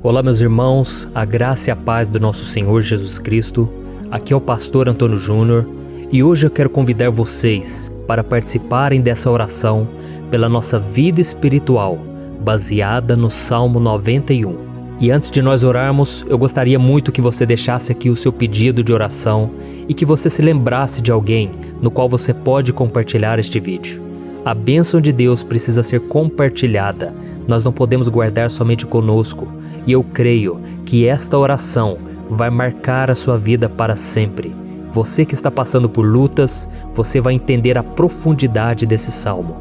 Olá, meus irmãos, a graça e a paz do nosso Senhor Jesus Cristo. Aqui é o pastor Antônio Júnior e hoje eu quero convidar vocês para participarem dessa oração pela nossa vida espiritual, baseada no Salmo 91. E antes de nós orarmos, eu gostaria muito que você deixasse aqui o seu pedido de oração e que você se lembrasse de alguém no qual você pode compartilhar este vídeo. A bênção de Deus precisa ser compartilhada, nós não podemos guardar somente conosco. E eu creio que esta oração vai marcar a sua vida para sempre. Você que está passando por lutas, você vai entender a profundidade desse salmo.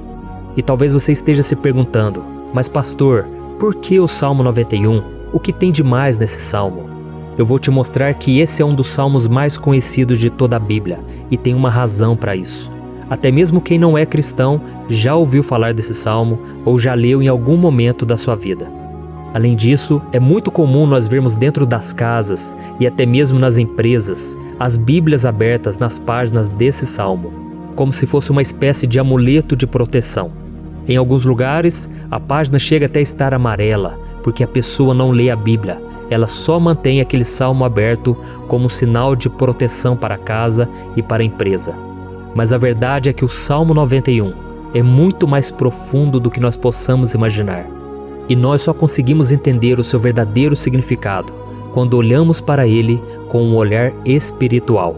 E talvez você esteja se perguntando, mas pastor, por que o Salmo 91? O que tem de mais nesse salmo? Eu vou te mostrar que esse é um dos salmos mais conhecidos de toda a Bíblia e tem uma razão para isso. Até mesmo quem não é cristão já ouviu falar desse salmo ou já leu em algum momento da sua vida. Além disso, é muito comum nós vermos dentro das casas e até mesmo nas empresas as Bíblias abertas nas páginas desse salmo, como se fosse uma espécie de amuleto de proteção. Em alguns lugares, a página chega até a estar amarela, porque a pessoa não lê a Bíblia, ela só mantém aquele salmo aberto como sinal de proteção para a casa e para a empresa. Mas a verdade é que o Salmo 91 é muito mais profundo do que nós possamos imaginar. E nós só conseguimos entender o seu verdadeiro significado quando olhamos para ele com um olhar espiritual.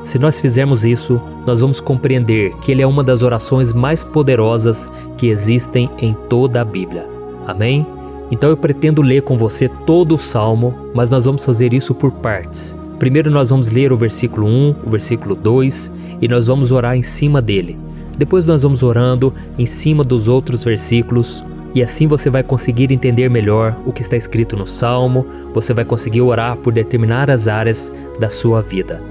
Se nós fizermos isso, nós vamos compreender que ele é uma das orações mais poderosas que existem em toda a Bíblia. Amém? Então eu pretendo ler com você todo o Salmo, mas nós vamos fazer isso por partes. Primeiro nós vamos ler o versículo 1, o versículo 2 e nós vamos orar em cima dele. Depois nós vamos orando em cima dos outros versículos. E assim você vai conseguir entender melhor o que está escrito no Salmo, você vai conseguir orar por determinadas áreas da sua vida.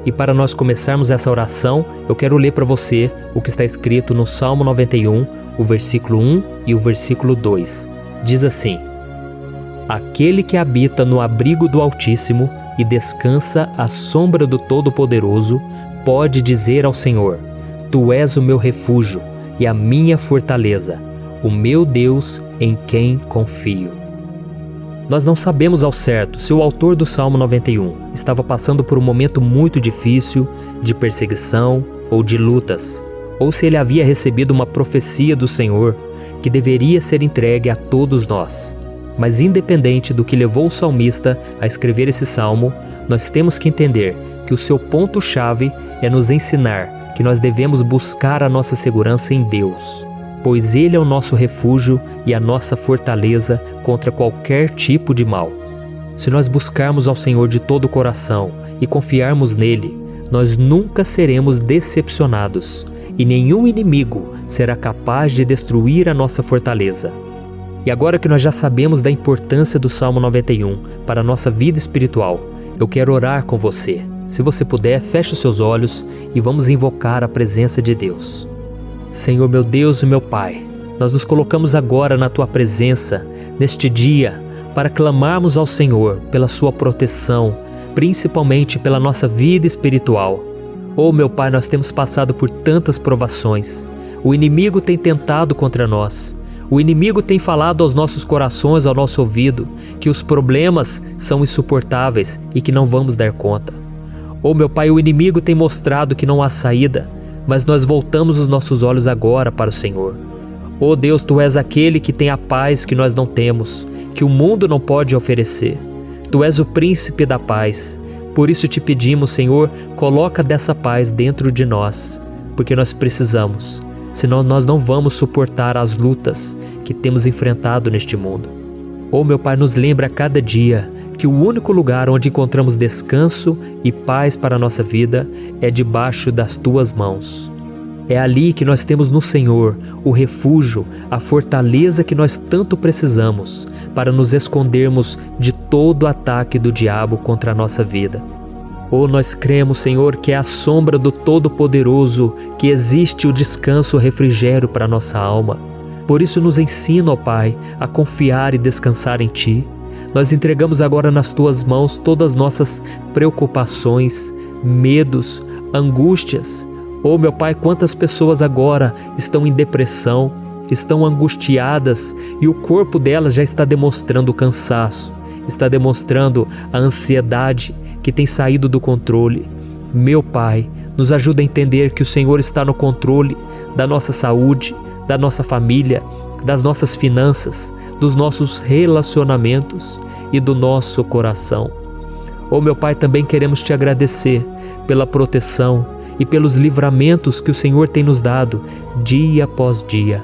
E para nós começarmos essa oração, eu quero ler para você o que está escrito no Salmo 91, o versículo 1 e o versículo 2. Diz assim: Aquele que habita no abrigo do Altíssimo e descansa à sombra do Todo-Poderoso, pode dizer ao Senhor: Tu és o meu refúgio e a minha fortaleza, o meu Deus em quem confio. Nós não sabemos ao certo se o autor do Salmo 91 estava passando por um momento muito difícil, de perseguição ou de lutas, ou se ele havia recebido uma profecia do Senhor que deveria ser entregue a todos nós. Mas independente do que levou o salmista a escrever esse salmo, nós temos que entender que o seu ponto-chave é nos ensinar que nós devemos buscar a nossa segurança em Deus, pois Ele é o nosso refúgio e a nossa fortaleza contra qualquer tipo de mal. Se nós buscarmos ao Senhor de todo o coração e confiarmos nele, nós nunca seremos decepcionados e nenhum inimigo será capaz de destruir a nossa fortaleza. E agora que nós já sabemos da importância do Salmo 91 para a nossa vida espiritual, eu quero orar com você. Se você puder, feche os seus olhos e vamos invocar a presença de Deus. Senhor meu Deus e meu Pai, nós nos colocamos agora na Tua presença, neste dia, para clamarmos ao Senhor pela Sua proteção, principalmente pela nossa vida espiritual. Oh meu Pai, nós temos passado por tantas provações, o inimigo tem tentado contra nós, o inimigo tem falado aos nossos corações, ao nosso ouvido, que os problemas são insuportáveis e que não vamos dar conta. Oh meu Pai, o inimigo tem mostrado que não há saída, mas nós voltamos os nossos olhos agora para o Senhor. Oh Deus, Tu és aquele que tem a paz que nós não temos, que o mundo não pode oferecer. Tu és o príncipe da paz. Por isso te pedimos, Senhor, coloca dessa paz dentro de nós, porque nós precisamos, senão nós não vamos suportar as lutas que temos enfrentado neste mundo. Oh meu Pai, nos lembra a cada dia que o único lugar onde encontramos descanso e paz para a nossa vida é debaixo das Tuas mãos. É ali que nós temos no Senhor o refúgio, a fortaleza que nós tanto precisamos para nos escondermos de todo ataque do diabo contra a nossa vida. Oh, nós cremos, Senhor, que é à sombra do Todo-Poderoso que existe o descanso, o refrigério para a nossa alma. Por isso nos ensina, ó Pai, a confiar e descansar em Ti. Nós entregamos agora nas Tuas mãos todas as nossas preocupações, medos, angústias. Oh meu Pai, quantas pessoas agora estão em depressão, estão angustiadas e o corpo delas já está demonstrando cansaço. está demonstrando a ansiedade que tem saído do controle. Meu Pai, nos ajuda a entender que o Senhor está no controle da nossa saúde, da nossa família, das nossas finanças, dos nossos relacionamentos e do nosso coração. Oh, meu Pai, também queremos te agradecer pela proteção e pelos livramentos que o Senhor tem nos dado dia após dia.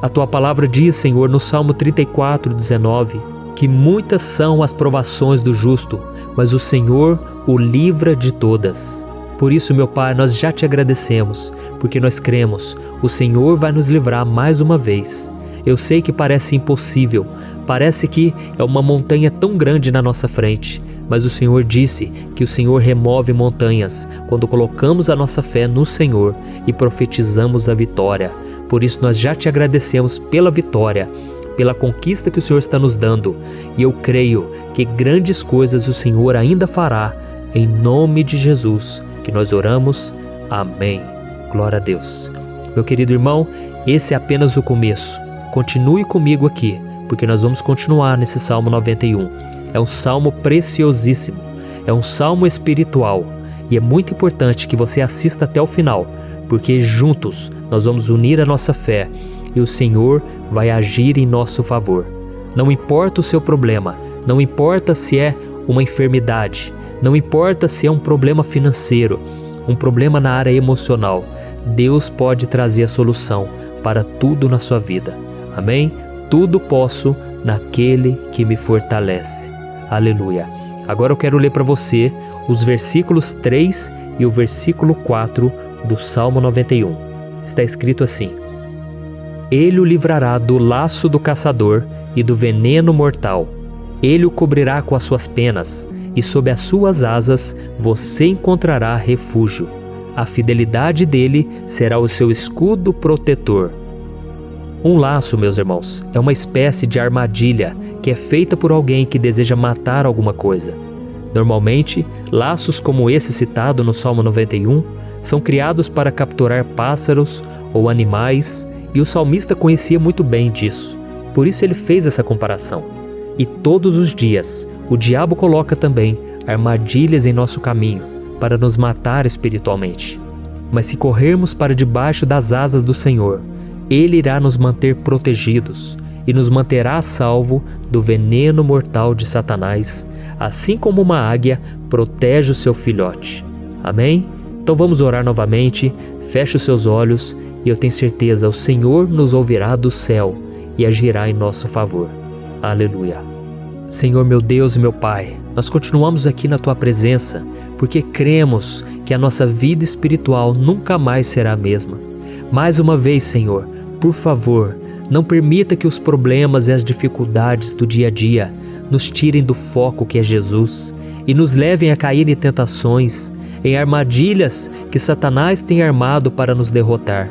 A tua palavra diz, Senhor, no Salmo 34:19, que muitas são as provações do justo, mas o Senhor o livra de todas. Por isso, meu Pai, nós já te agradecemos, porque nós cremos, o Senhor vai nos livrar mais uma vez. Eu sei que parece impossível, parece que é uma montanha tão grande na nossa frente, mas o Senhor disse que o Senhor remove montanhas quando colocamos a nossa fé no Senhor e profetizamos a vitória. Por isso nós já te agradecemos pela vitória, pela conquista que o Senhor está nos dando, e eu creio que grandes coisas o Senhor ainda fará, em nome de Jesus, que nós oramos. Amém. Glória a Deus. Meu querido irmão, esse é apenas o começo. Continue comigo aqui, porque nós vamos continuar nesse Salmo 91. É um salmo preciosíssimo, é um salmo espiritual, e é muito importante que você assista até o final, porque juntos nós vamos unir a nossa fé e o Senhor vai agir em nosso favor. Não importa o seu problema, não importa se é uma enfermidade, não importa se é um problema financeiro, um problema na área emocional, Deus pode trazer a solução para tudo na sua vida. Amém? Tudo posso naquele que me fortalece. Aleluia. Agora eu quero ler para você os versículos 3 e o versículo 4 do Salmo 91. Está escrito assim: Ele o livrará do laço do caçador e do veneno mortal. Ele o cobrirá com as suas penas, e sob as suas asas você encontrará refúgio. A fidelidade dele será o seu escudo protetor. Um laço, meus irmãos, é uma espécie de armadilha que é feita por alguém que deseja matar alguma coisa. Normalmente, laços como esse citado no Salmo 91 são criados para capturar pássaros ou animais, e o salmista conhecia muito bem disso. Por isso ele fez essa comparação. E todos os dias, o diabo coloca também armadilhas em nosso caminho para nos matar espiritualmente. Mas se corrermos para debaixo das asas do Senhor, Ele irá nos manter protegidos e nos manterá a salvo do veneno mortal de Satanás, assim como uma águia protege o seu filhote. Amém? Então vamos orar novamente, feche os seus olhos e eu tenho certeza, o Senhor nos ouvirá do céu e agirá em nosso favor. Aleluia. Senhor, meu Deus e meu Pai, nós continuamos aqui na Tua presença porque cremos que a nossa vida espiritual nunca mais será a mesma. Mais uma vez, Senhor, por favor, não permita que os problemas e as dificuldades do dia a dia nos tirem do foco que é Jesus e nos levem a cair em tentações, em armadilhas que Satanás tem armado para nos derrotar.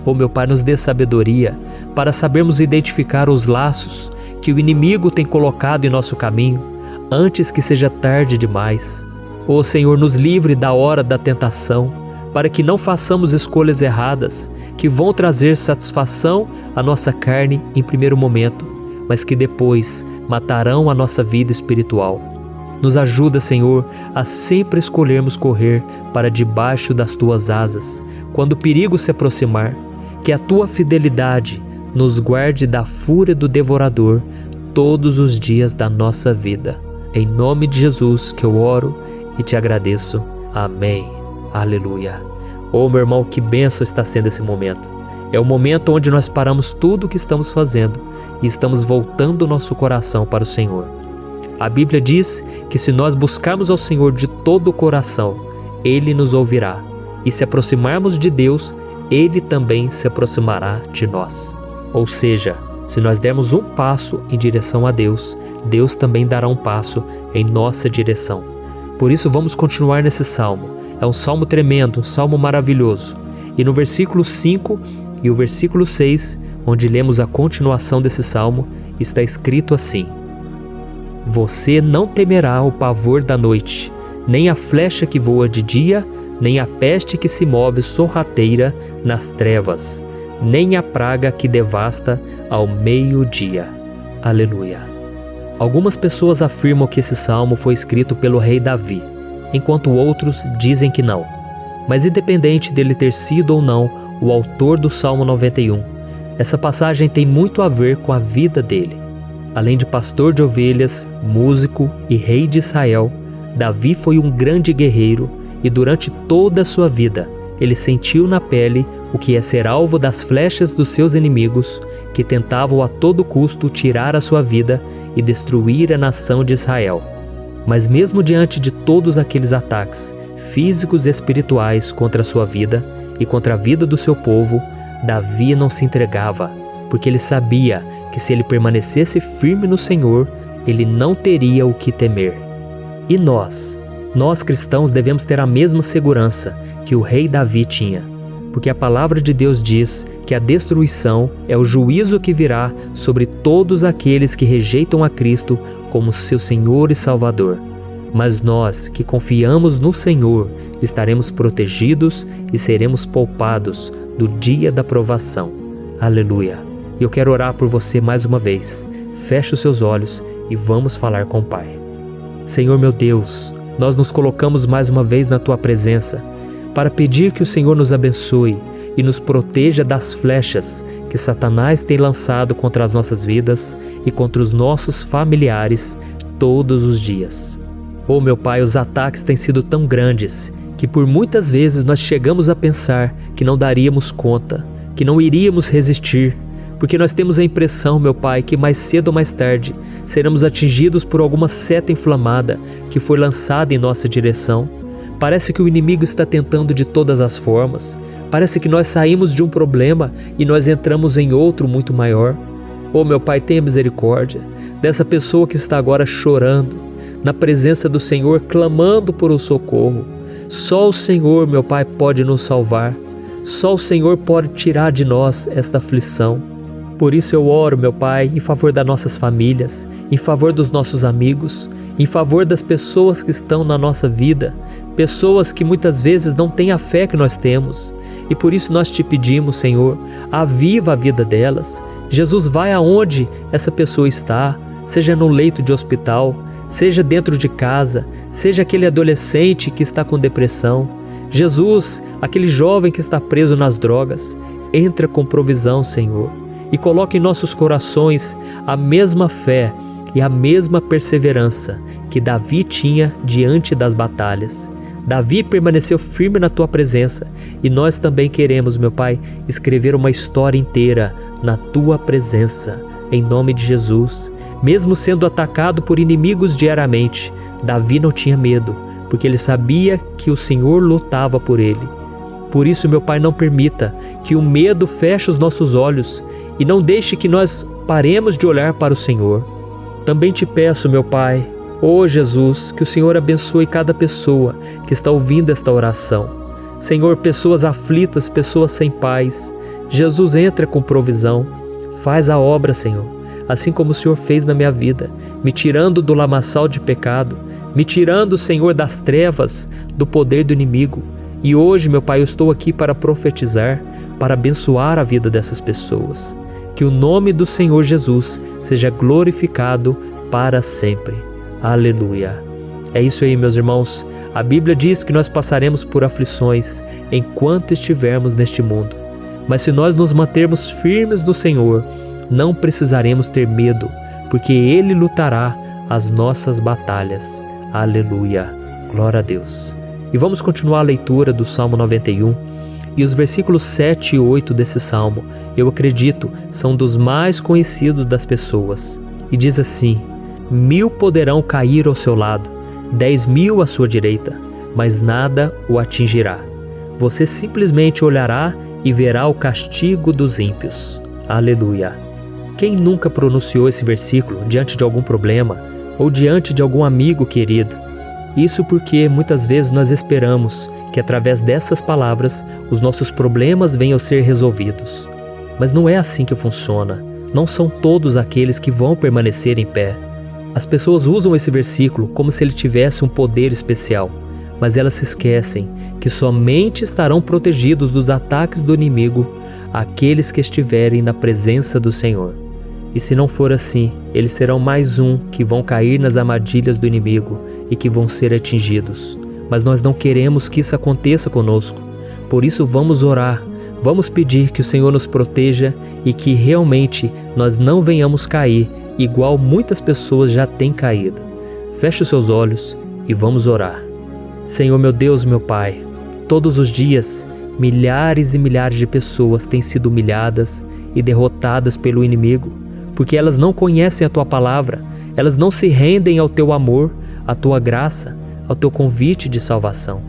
Oh, meu Pai, nos dê sabedoria para sabermos identificar os laços que o inimigo tem colocado em nosso caminho antes que seja tarde demais. Oh, Senhor, nos livre da hora da tentação, para que não façamos escolhas erradas que vão trazer satisfação à nossa carne em primeiro momento, mas que depois matarão a nossa vida espiritual. Nos ajuda, Senhor, a sempre escolhermos correr para debaixo das Tuas asas, quando o perigo se aproximar, que a Tua fidelidade nos guarde da fúria do devorador todos os dias da nossa vida. Em nome de Jesus que eu oro e te agradeço. Amém. Aleluia. Oh, meu irmão, que bênção está sendo esse momento. É o momento onde nós paramos tudo o que estamos fazendo e estamos voltando o nosso coração para o Senhor. A Bíblia diz que se nós buscarmos ao Senhor de todo o coração, Ele nos ouvirá. E se aproximarmos de Deus, Ele também se aproximará de nós. Ou seja, se nós dermos um passo em direção a Deus, Deus também dará um passo em nossa direção. Por isso vamos continuar nesse salmo. É um salmo tremendo, um salmo maravilhoso. E no versículo 5 e o versículo 6, onde lemos a continuação desse salmo, está escrito assim: Você não temerá o pavor da noite, nem a flecha que voa de dia, nem a peste que se move sorrateira nas trevas, nem a praga que devasta ao meio-dia. Aleluia. Algumas pessoas afirmam que esse salmo foi escrito pelo rei Davi, enquanto outros dizem que não. Mas independente dele ter sido ou não o autor do Salmo 91, essa passagem tem muito a ver com a vida dele. Além de pastor de ovelhas, músico e rei de Israel, Davi foi um grande guerreiro e durante toda a sua vida ele sentiu na pele o que é ser alvo das flechas dos seus inimigos que tentavam a todo custo tirar a sua vida e destruir a nação de Israel. Mas mesmo diante de todos aqueles ataques físicos e espirituais contra a sua vida e contra a vida do seu povo, Davi não se entregava, porque ele sabia que se ele permanecesse firme no Senhor, ele não teria o que temer. E nós cristãos devemos ter a mesma segurança que o rei Davi tinha, porque a palavra de Deus diz que a destruição é o juízo que virá sobre todos aqueles que rejeitam a Cristo como seu Senhor e Salvador. Mas nós que confiamos no Senhor estaremos protegidos e seremos poupados do dia da provação. Aleluia! E eu quero orar por você mais uma vez. Feche os seus olhos e vamos falar com o Pai. Senhor meu Deus, nós nos colocamos mais uma vez na Tua presença para pedir que o Senhor nos abençoe e nos proteja das flechas que Satanás tem lançado contra as nossas vidas e contra os nossos familiares todos os dias. Oh meu Pai, os ataques têm sido tão grandes que por muitas vezes nós chegamos a pensar que não daríamos conta, que não iríamos resistir, porque nós temos a impressão, meu Pai, que mais cedo ou mais tarde seremos atingidos por alguma seta inflamada que foi lançada em nossa direção. Parece que o inimigo está tentando de todas as formas. Parece que nós saímos de um problema e nós entramos em outro muito maior. Oh meu Pai, tenha misericórdia dessa pessoa que está agora chorando, na presença do Senhor, clamando por um socorro. Só o Senhor, meu Pai, pode nos salvar. Só o Senhor pode tirar de nós esta aflição. Por isso eu oro, meu Pai, em favor das nossas famílias, em favor dos nossos amigos, em favor das pessoas que estão na nossa vida, pessoas que muitas vezes não têm a fé que nós temos. E por isso nós te pedimos, Senhor, aviva a vida delas. Jesus, vai aonde essa pessoa está, seja no leito de hospital, seja dentro de casa, seja aquele adolescente que está com depressão. Jesus, aquele jovem que está preso nas drogas, entra com provisão, Senhor, e coloca em nossos corações a mesma fé e a mesma perseverança que Davi tinha diante das batalhas. Davi permaneceu firme na Tua presença e nós também queremos, meu Pai, escrever uma história inteira na Tua presença, em nome de Jesus. Mesmo sendo atacado por inimigos diariamente, Davi não tinha medo, porque ele sabia que o Senhor lutava por ele. Por isso, meu Pai, não permita que o medo feche os nossos olhos e não deixe que nós paremos de olhar para o Senhor. Também te peço, meu Pai, ó Jesus, que o Senhor abençoe cada pessoa que está ouvindo esta oração. Senhor, pessoas aflitas, pessoas sem paz. Jesus, entra com provisão. Faz a obra, Senhor, assim como o Senhor fez na minha vida, me tirando do lamaçal de pecado, me tirando, Senhor, das trevas, do poder do inimigo. E hoje, meu Pai, eu estou aqui para profetizar, para abençoar a vida dessas pessoas. Que o nome do Senhor Jesus seja glorificado para sempre. Aleluia. É isso aí, meus irmãos. A Bíblia diz que nós passaremos por aflições enquanto estivermos neste mundo. Mas se nós nos mantermos firmes no Senhor, não precisaremos ter medo, porque Ele lutará as nossas batalhas. Aleluia. Glória a Deus. E vamos continuar a leitura do Salmo 91. E os versículos 7 e 8 desse salmo, eu acredito, são dos mais conhecidos das pessoas. E diz assim: 1000 poderão cair ao seu lado, 10.000 à sua direita, mas nada o atingirá. Você simplesmente olhará e verá o castigo dos ímpios. Aleluia. Quem nunca pronunciou esse versículo diante de algum problema ou diante de algum amigo querido? Isso porque muitas vezes nós esperamos que através dessas palavras os nossos problemas venham a ser resolvidos. Mas não é assim que funciona. Não são todos aqueles que vão permanecer em pé. As pessoas usam esse versículo como se ele tivesse um poder especial, mas elas se esquecem que somente estarão protegidos dos ataques do inimigo aqueles que estiverem na presença do Senhor. E se não for assim, eles serão mais um que vão cair nas armadilhas do inimigo e que vão ser atingidos. Mas nós não queremos que isso aconteça conosco. Por isso vamos orar, vamos pedir que o Senhor nos proteja e que realmente nós não venhamos cair igual muitas pessoas já têm caído. Feche os seus olhos e vamos orar. Senhor meu Deus, meu Pai, todos os dias milhares e milhares de pessoas têm sido humilhadas e derrotadas pelo inimigo, porque elas não conhecem a Tua palavra, elas não se rendem ao Teu amor, à Tua graça, ao Teu convite de salvação.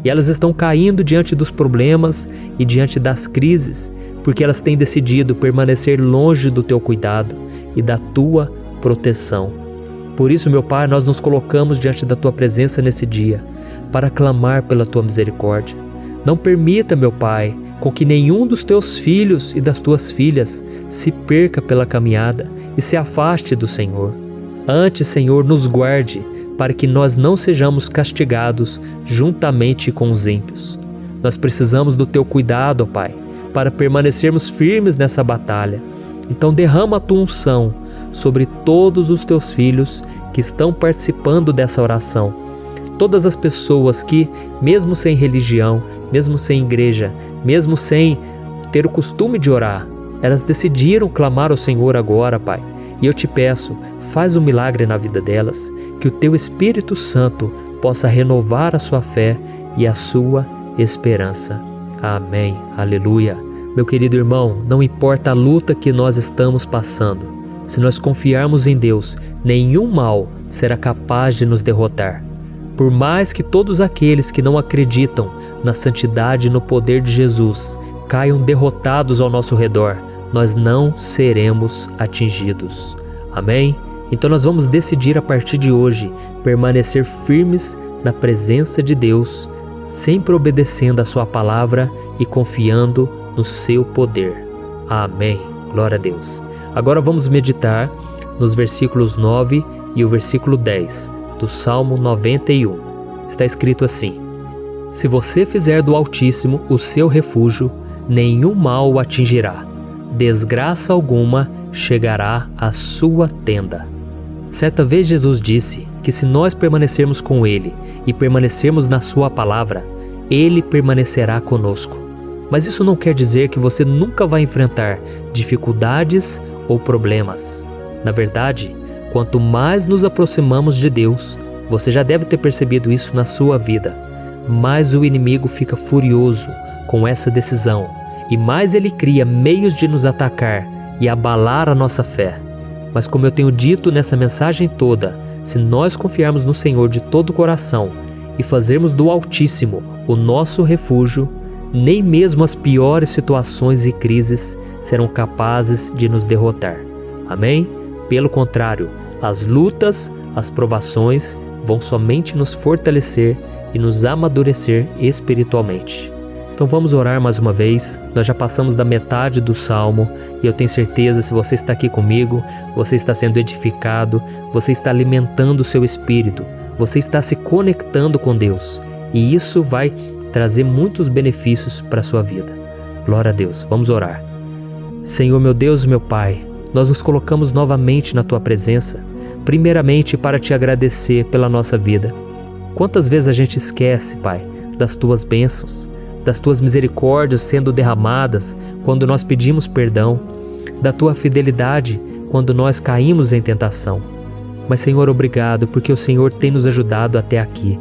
E elas estão caindo diante dos problemas e diante das crises, porque elas têm decidido permanecer longe do Teu cuidado e da Tua proteção. Por isso, meu Pai, nós nos colocamos diante da Tua presença nesse dia, para clamar pela Tua misericórdia. Não permita, meu Pai, com que nenhum dos Teus filhos e das Tuas filhas se perca pela caminhada e se afaste do Senhor. Antes, Senhor, nos guarde, para que nós não sejamos castigados juntamente com os ímpios. Nós precisamos do Teu cuidado, ó Pai, para permanecermos firmes nessa batalha. Então derrama a Tua unção sobre todos os Teus filhos que estão participando dessa oração. Todas as pessoas que, mesmo sem religião, mesmo sem igreja, mesmo sem ter o costume de orar, elas decidiram clamar ao Senhor agora, Pai. E eu te peço, faz um milagre na vida delas, que o Teu Espírito Santo possa renovar a sua fé e a sua esperança. Amém. Aleluia. Meu querido irmão, não importa a luta que nós estamos passando, se nós confiarmos em Deus, nenhum mal será capaz de nos derrotar. Por mais que todos aqueles que não acreditam na santidade e no poder de Jesus caiam derrotados ao nosso redor, nós não seremos atingidos. Amém? Então nós vamos decidir a partir de hoje permanecer firmes na presença de Deus, sempre obedecendo a Sua palavra e confiando no Seu poder. Amém. Glória a Deus. Agora vamos meditar nos versículos 9 e o versículo 10 do Salmo 91. Está escrito assim: Se você fizer do Altíssimo o seu refúgio, nenhum mal o atingirá, desgraça alguma chegará à sua tenda. Certa vez Jesus disse que se nós permanecermos com Ele e permanecermos na Sua palavra, Ele permanecerá conosco. Mas isso não quer dizer que você nunca vai enfrentar dificuldades ou problemas. Na verdade, quanto mais nos aproximamos de Deus, você já deve ter percebido isso na sua vida, mais o inimigo fica furioso com essa decisão e mais ele cria meios de nos atacar e abalar a nossa fé. Mas como eu tenho dito nessa mensagem toda, se nós confiarmos no Senhor de todo o coração e fazermos do Altíssimo o nosso refúgio, nem mesmo as piores situações e crises serão capazes de nos derrotar. Amém? Pelo contrário, as lutas, as provações vão somente nos fortalecer e nos amadurecer espiritualmente. Então vamos orar mais uma vez. Nós já passamos da metade do Salmo e eu tenho certeza, se você está aqui comigo, você está sendo edificado, você está alimentando o seu espírito, você está se conectando com Deus e isso vai trazer muitos benefícios para a sua vida. Glória a Deus. Vamos orar. Senhor meu Deus e meu Pai, nós nos colocamos novamente na Tua presença, primeiramente para Te agradecer pela nossa vida. Quantas vezes a gente esquece, Pai, das Tuas bênçãos, das Tuas misericórdias sendo derramadas quando nós pedimos perdão, da Tua fidelidade quando nós caímos em tentação. Mas, Senhor, obrigado, porque o Senhor tem nos ajudado até aqui.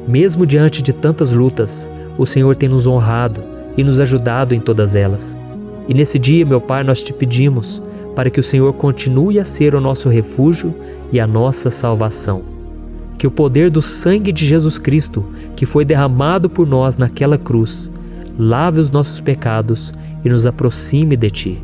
Mesmo diante de tantas lutas, o Senhor tem nos honrado e nos ajudado em todas elas. E nesse dia, meu Pai, nós Te pedimos para que o Senhor continue a ser o nosso refúgio e a nossa salvação. Que o poder do sangue de Jesus Cristo, que foi derramado por nós naquela cruz, lave os nossos pecados e nos aproxime de Ti.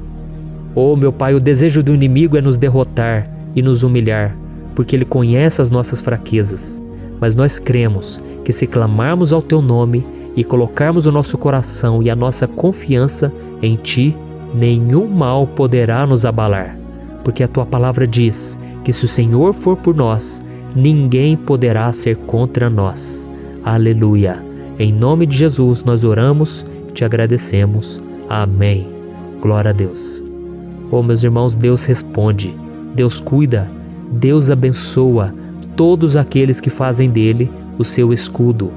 Oh, meu Pai, o desejo do inimigo é nos derrotar e nos humilhar, porque ele conhece as nossas fraquezas. Mas nós cremos que se clamarmos ao Teu nome e colocarmos o nosso coração e a nossa confiança em Ti, nenhum mal poderá nos abalar, porque a Tua palavra diz que se o Senhor for por nós, ninguém poderá ser contra nós. Aleluia! Em nome de Jesus nós oramos e Te agradecemos. Amém. Glória a Deus. Oh, meus irmãos, Deus responde, Deus cuida, Deus abençoa todos aqueles que fazem dele o seu escudo.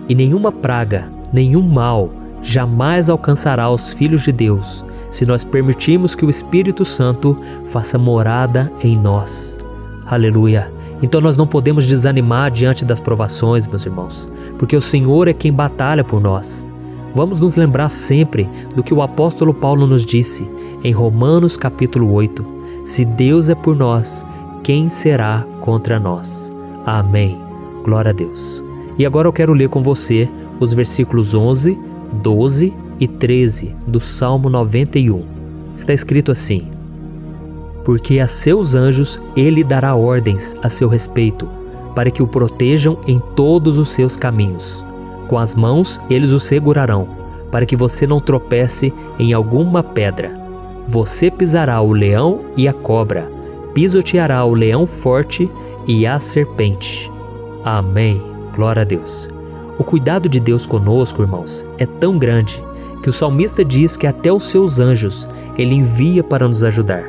E nenhuma praga, nenhum mal jamais alcançará os filhos de Deus, se nós permitirmos que o Espírito Santo faça morada em nós. Aleluia! Então nós não podemos desanimar diante das provações, meus irmãos, porque o Senhor é quem batalha por nós. Vamos nos lembrar sempre do que o apóstolo Paulo nos disse em Romanos capítulo 8. Se Deus é por nós, quem será contra nós? Amém. Glória a Deus. E agora eu quero ler com você os versículos 11, 12 e 13 do Salmo 91. Está escrito assim: porque a seus anjos ele dará ordens a seu respeito, para que o protejam em todos os seus caminhos. Com as mãos eles o segurarão, para que você não tropece em alguma pedra. Você pisará o leão e a cobra, pisoteará o leão forte e a serpente. Amém. Glória a Deus. O cuidado de Deus conosco, irmãos, é tão grande que o salmista diz que até os seus anjos ele envia para nos ajudar.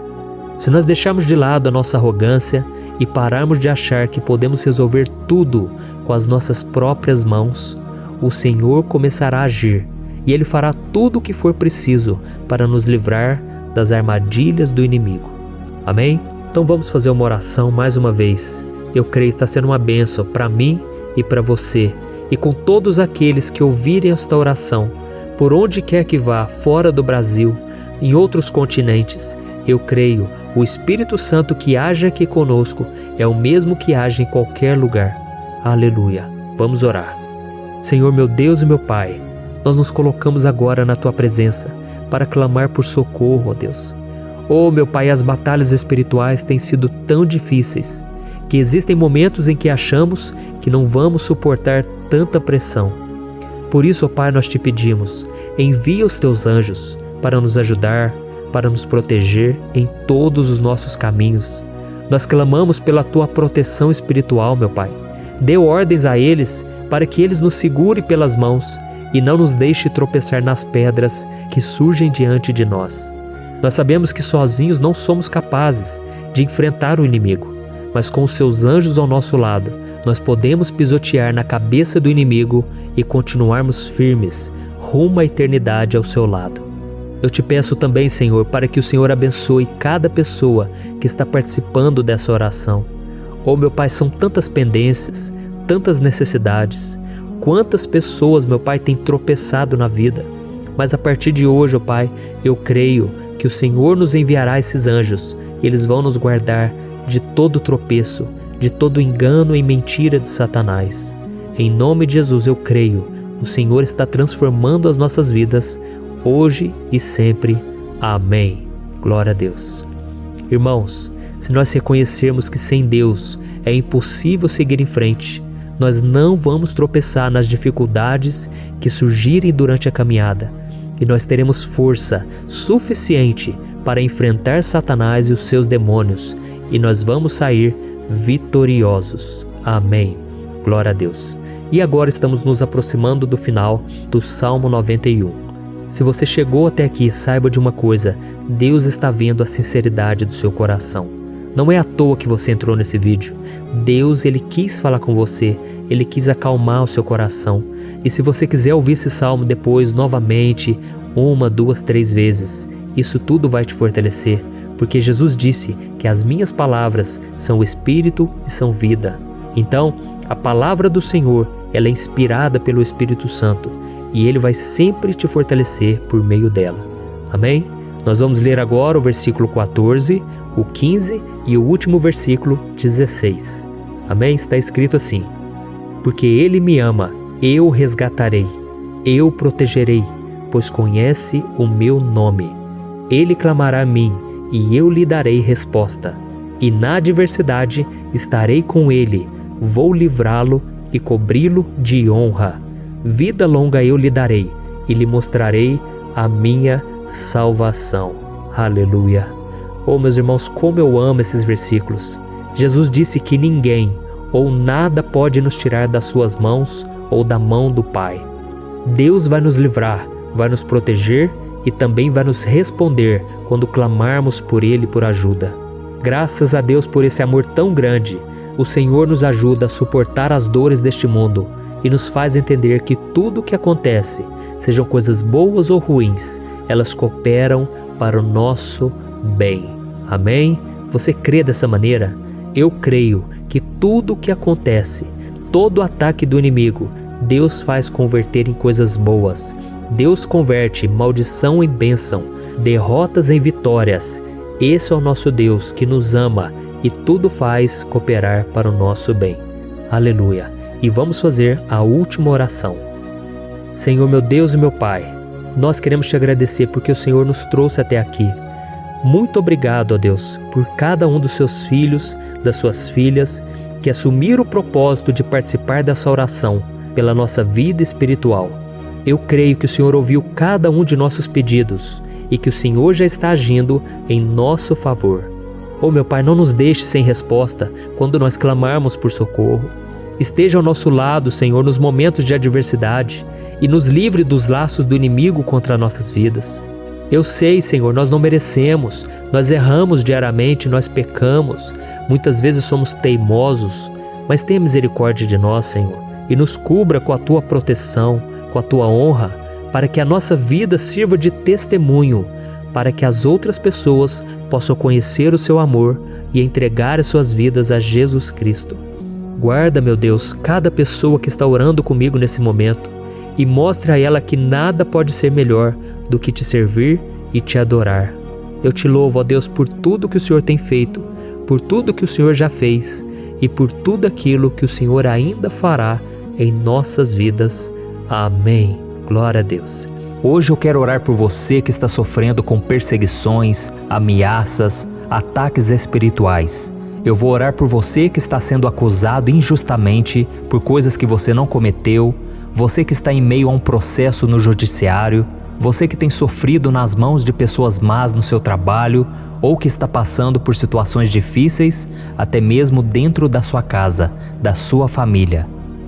Se nós deixarmos de lado a nossa arrogância e pararmos de achar que podemos resolver tudo com as nossas próprias mãos, o Senhor começará a agir e Ele fará tudo o que for preciso para nos livrar das armadilhas do inimigo. Amém? Então vamos fazer uma oração mais uma vez. Eu creio que está sendo uma bênção para mim e para você, e com todos aqueles que ouvirem esta oração, por onde quer que vá, fora do Brasil, em outros continentes. Eu creio, o Espírito Santo que age aqui conosco é o mesmo que age em qualquer lugar. Aleluia. Vamos orar. Senhor, meu Deus e meu Pai, nós nos colocamos agora na Tua presença para clamar por socorro, ó Deus. Oh, meu Pai, as batalhas espirituais têm sido tão difíceis que existem momentos em que achamos que não vamos suportar tanta pressão. Por isso, ó Pai, nós te pedimos, envia os Teus anjos para nos ajudar, para nos proteger em todos os nossos caminhos. Nós clamamos pela Tua proteção espiritual, meu Pai. Dê ordens a eles para que eles nos segurem pelas mãos e não nos deixe tropeçar nas pedras que surgem diante de nós. Nós sabemos que sozinhos não somos capazes de enfrentar o inimigo, mas com os Seus anjos ao nosso lado, nós podemos pisotear na cabeça do inimigo e continuarmos firmes rumo à eternidade ao Seu lado. Eu te peço também, Senhor, para que o Senhor abençoe cada pessoa que está participando dessa oração. Oh, meu Pai, são tantas pendências, tantas necessidades. Quantas pessoas, meu Pai, têm tropeçado na vida. Mas a partir de hoje, ó Pai, eu creio que o Senhor nos enviará esses anjos. Eles vão nos guardar de todo tropeço, de todo engano e mentira de Satanás. Em nome de Jesus eu creio, o Senhor está transformando as nossas vidas, hoje e sempre. Amém. Glória a Deus. Irmãos, se nós reconhecermos que sem Deus é impossível seguir em frente, nós não vamos tropeçar nas dificuldades que surgirem durante a caminhada, e nós teremos força suficiente para enfrentar Satanás e os seus demônios, e nós vamos sair vitoriosos. Amém. Glória a Deus. E agora estamos nos aproximando do final do Salmo 91. Se você chegou até aqui, saiba de uma coisa: Deus está vendo a sinceridade do seu coração. Não é à toa que você entrou nesse vídeo. Deus, Ele quis falar com você, Ele quis acalmar o seu coração. E se você quiser ouvir esse salmo depois, novamente, 1, 2, 3 vezes, isso tudo vai te fortalecer, porque Jesus disse que as minhas palavras são espírito e são vida. Então, a palavra do Senhor, ela é inspirada pelo Espírito Santo, e Ele vai sempre te fortalecer por meio dela. Amém? Nós vamos ler agora o versículo 14, o 15 e o último versículo 16. Amém? Está escrito assim: porque Ele me ama, eu o resgatarei, eu o protegerei, pois conhece o meu nome. Ele clamará a mim, e eu lhe darei resposta. E na adversidade estarei com ele, vou livrá-lo e cobri-lo de honra. Vida longa eu lhe darei, e lhe mostrarei a minha salvação. Aleluia. Oh, meus irmãos, como eu amo esses versículos. Jesus disse que ninguém ou nada pode nos tirar das suas mãos ou da mão do Pai. Deus vai nos livrar, vai nos proteger e também vai nos responder quando clamarmos por Ele por ajuda. Graças a Deus por esse amor tão grande, o Senhor nos ajuda a suportar as dores deste mundo e nos faz entender que tudo o que acontece, sejam coisas boas ou ruins, elas cooperam para o nosso bem. Amém? Você crê dessa maneira? Eu creio que tudo o que acontece, todo ataque do inimigo, Deus faz converter em coisas boas. Deus converte maldição em bênção, derrotas em vitórias. Esse é o nosso Deus que nos ama e tudo faz cooperar para o nosso bem. Aleluia! E vamos fazer a última oração. Senhor meu Deus e meu Pai, nós queremos te agradecer porque o Senhor nos trouxe até aqui. Muito obrigado, ó Deus, por cada um dos seus filhos, das suas filhas, que assumiram o propósito de participar dessa oração pela nossa vida espiritual. Eu creio que o Senhor ouviu cada um de nossos pedidos e que o Senhor já está agindo em nosso favor. Oh meu Pai, não nos deixe sem resposta quando nós clamarmos por socorro. Esteja ao nosso lado, Senhor, nos momentos de adversidade e nos livre dos laços do inimigo contra nossas vidas. Eu sei, Senhor, nós não merecemos, nós erramos diariamente, nós pecamos, muitas vezes somos teimosos, mas tenha misericórdia de nós, Senhor, e nos cubra com a Tua proteção, com a Tua honra, para que a nossa vida sirva de testemunho, para que as outras pessoas possam conhecer o Seu amor e entregar as suas vidas a Jesus Cristo. Guarda, meu Deus, cada pessoa que está orando comigo nesse momento e mostre a ela que nada pode ser melhor do que te servir e te adorar. Eu te louvo, ó Deus, por tudo que o Senhor tem feito, por tudo que o Senhor já fez e por tudo aquilo que o Senhor ainda fará em nossas vidas. Amém. Glória a Deus. Hoje eu quero orar por você que está sofrendo com perseguições, ameaças, ataques espirituais. Eu vou orar por você que está sendo acusado injustamente por coisas que você não cometeu, você que está em meio a um processo no judiciário, você que tem sofrido nas mãos de pessoas más no seu trabalho ou que está passando por situações difíceis, até mesmo dentro da sua casa, da sua família.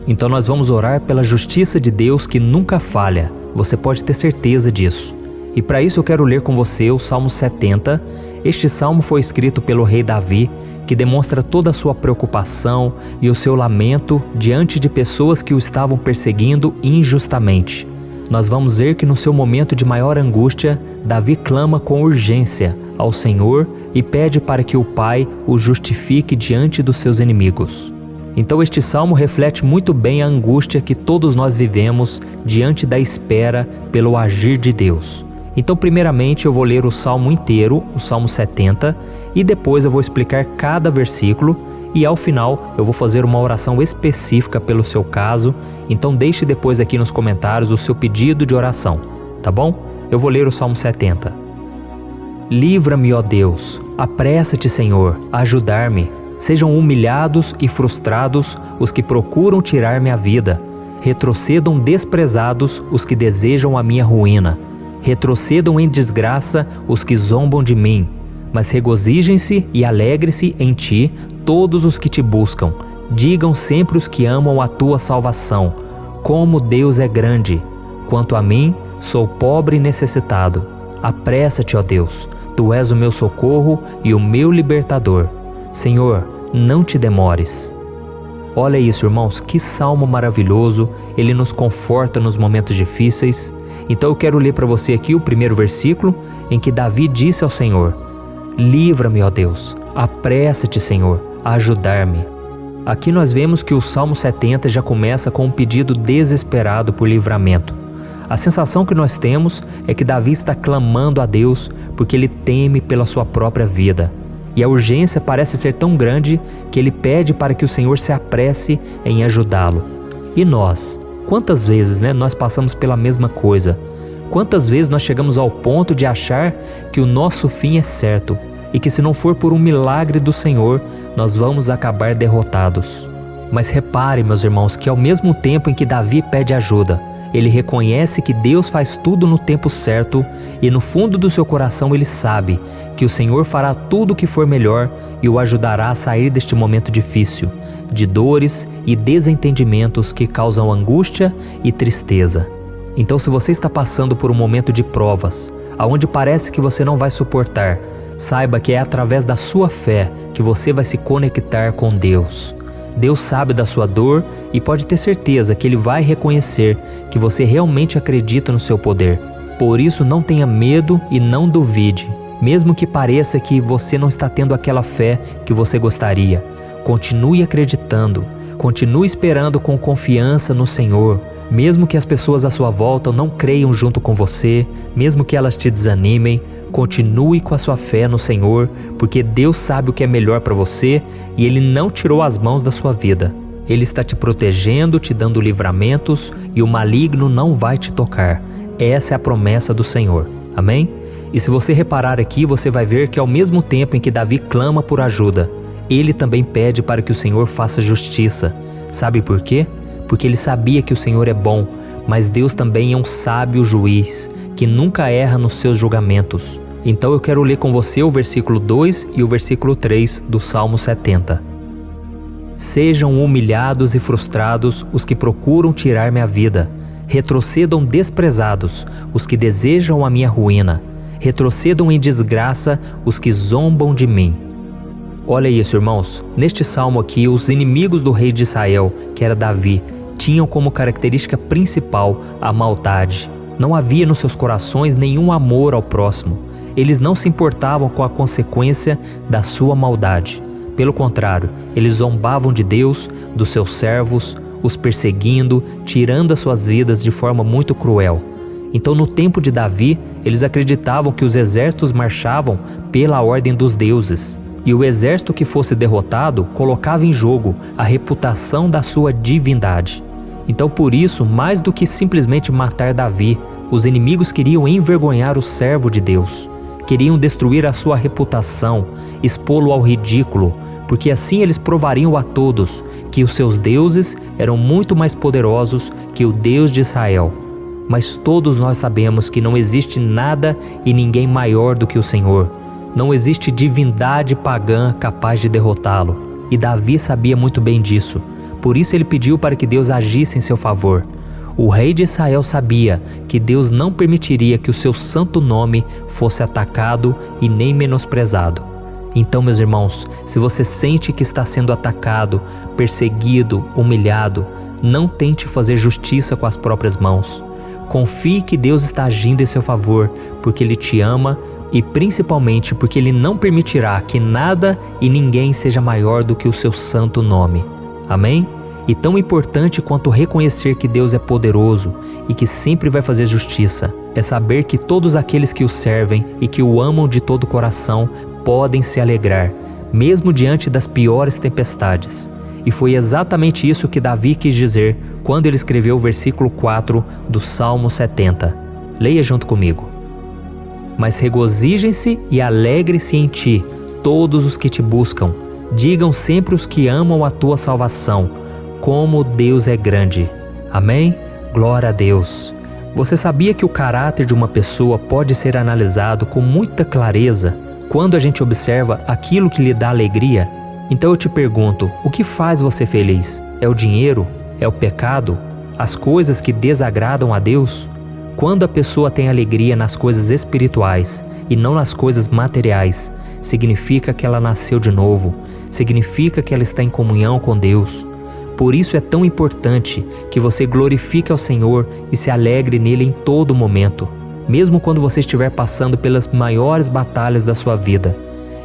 Então nós vamos orar pela justiça de Deus que nunca falha, você pode ter certeza disso. E para isso eu quero ler com você o Salmo 70. Este salmo foi escrito pelo rei Davi, que demonstra toda a sua preocupação e o seu lamento diante de pessoas que o estavam perseguindo injustamente. Nós vamos ver que no seu momento de maior angústia, Davi clama com urgência ao Senhor e pede para que o Pai o justifique diante dos seus inimigos. Então este salmo reflete muito bem a angústia que todos nós vivemos diante da espera pelo agir de Deus. Então primeiramente eu vou ler o salmo inteiro, o Salmo 70, e depois eu vou explicar cada versículo e ao final eu vou fazer uma oração específica pelo seu caso. Então deixe depois aqui nos comentários o seu pedido de oração, tá bom? Eu vou ler o Salmo 70. Livra-me, ó Deus, apressa-te, Senhor, a ajudar-me. Sejam humilhados e frustrados os que procuram tirar minha vida. Retrocedam desprezados os que desejam a minha ruína. Retrocedam em desgraça os que zombam de mim. Mas regozijem-se e alegre-se em ti todos os que te buscam. Digam sempre os que amam a tua salvação, como Deus é grande. Quanto a mim, sou pobre e necessitado. Apressa-te, ó Deus, tu és o meu socorro e o meu libertador. Senhor, não te demores. Olha isso, irmãos, que salmo maravilhoso, ele nos conforta nos momentos difíceis. Então eu quero ler para você aqui o primeiro versículo, em que Davi disse ao Senhor: livra-me, ó Deus, apressa-te, Senhor, a ajudar-me. Aqui nós vemos que o Salmo 70 já começa com um pedido desesperado por livramento. A sensação que nós temos é que Davi está clamando a Deus porque ele teme pela sua própria vida. E a urgência parece ser tão grande que ele pede para que o Senhor se apresse em ajudá-lo. E nós? Quantas vezes nós passamos pela mesma coisa? Quantas vezes nós chegamos ao ponto de achar que o nosso fim é certo e que se não for por um milagre do Senhor, nós vamos acabar derrotados? Mas repare, meus irmãos, que ao mesmo tempo em que Davi pede ajuda, ele reconhece que Deus faz tudo no tempo certo e no fundo do seu coração ele sabe que o Senhor fará tudo o que for melhor e o ajudará a sair deste momento difícil, de dores e desentendimentos que causam angústia e tristeza. Então, se você está passando por um momento de provas, aonde parece que você não vai suportar, saiba que é através da sua fé que você vai se conectar com Deus. Deus sabe da sua dor e pode ter certeza que Ele vai reconhecer que você realmente acredita no seu poder. Por isso, não tenha medo e não duvide, mesmo que pareça que você não está tendo aquela fé que você gostaria. Continue acreditando, continue esperando com confiança no Senhor. Mesmo que as pessoas à sua volta não creiam junto com você, mesmo que elas te desanimem, continue com a sua fé no Senhor, porque Deus sabe o que é melhor para você e Ele não tirou as mãos da sua vida. Ele está te protegendo, te dando livramentos e o maligno não vai te tocar. Essa é a promessa do Senhor. Amém? E se você reparar aqui, você vai ver que ao mesmo tempo em que Davi clama por ajuda, ele também pede para que o Senhor faça justiça. Sabe por quê? Porque ele sabia que o Senhor é bom, mas Deus também é um sábio juiz, que nunca erra nos seus julgamentos. Então eu quero ler com você o versículo 2 e o versículo 3 do Salmo 70. Sejam humilhados e frustrados os que procuram tirar minha vida. Retrocedam desprezados os que desejam a minha ruína. Retrocedam em desgraça os que zombam de mim. Olha isso, irmãos. Neste salmo aqui, os inimigos do rei de Israel, que era Davi, tinham como característica principal a maldade. Não havia nos seus corações nenhum amor ao próximo. Eles não se importavam com a consequência da sua maldade. Pelo contrário, eles zombavam de Deus, dos seus servos, os perseguindo, tirando as suas vidas de forma muito cruel. Então, no tempo de Davi, eles acreditavam que os exércitos marchavam pela ordem dos deuses. E o exército que fosse derrotado colocava em jogo a reputação da sua divindade. Então, por isso, mais do que simplesmente matar Davi, os inimigos queriam envergonhar o servo de Deus. Queriam destruir a sua reputação, expô-lo ao ridículo, porque assim eles provariam a todos que os seus deuses eram muito mais poderosos que o Deus de Israel. Mas todos nós sabemos que não existe nada e ninguém maior do que o Senhor. Não existe divindade pagã capaz de derrotá-lo. E Davi sabia muito bem disso. Por isso ele pediu para que Deus agisse em seu favor. O rei de Israel sabia que Deus não permitiria que o seu santo nome fosse atacado e nem menosprezado. Então, meus irmãos, se você sente que está sendo atacado, perseguido, humilhado, não tente fazer justiça com as próprias mãos. Confie que Deus está agindo em seu favor, porque Ele te ama e principalmente porque Ele não permitirá que nada e ninguém seja maior do que o seu santo nome. Amém? E tão importante quanto reconhecer que Deus é poderoso e que sempre vai fazer justiça, é saber que todos aqueles que o servem e que o amam de todo o coração podem se alegrar, mesmo diante das piores tempestades. E foi exatamente isso que Davi quis dizer quando ele escreveu o versículo 4 do Salmo 70. Leia junto comigo. Mas regozijem-se e alegrem-se em ti, todos os que te buscam. Digam sempre os que amam a tua salvação, como Deus é grande. Amém? Glória a Deus. Você sabia que o caráter de uma pessoa pode ser analisado com muita clareza quando a gente observa aquilo que lhe dá alegria? Então eu te pergunto, o que faz você feliz? É o dinheiro? É o pecado? As coisas que desagradam a Deus? Quando a pessoa tem alegria nas coisas espirituais e não nas coisas materiais, significa que ela nasceu de novo, significa que ela está em comunhão com Deus. Por isso é tão importante que você glorifique ao Senhor e se alegre nele em todo momento, mesmo quando você estiver passando pelas maiores batalhas da sua vida.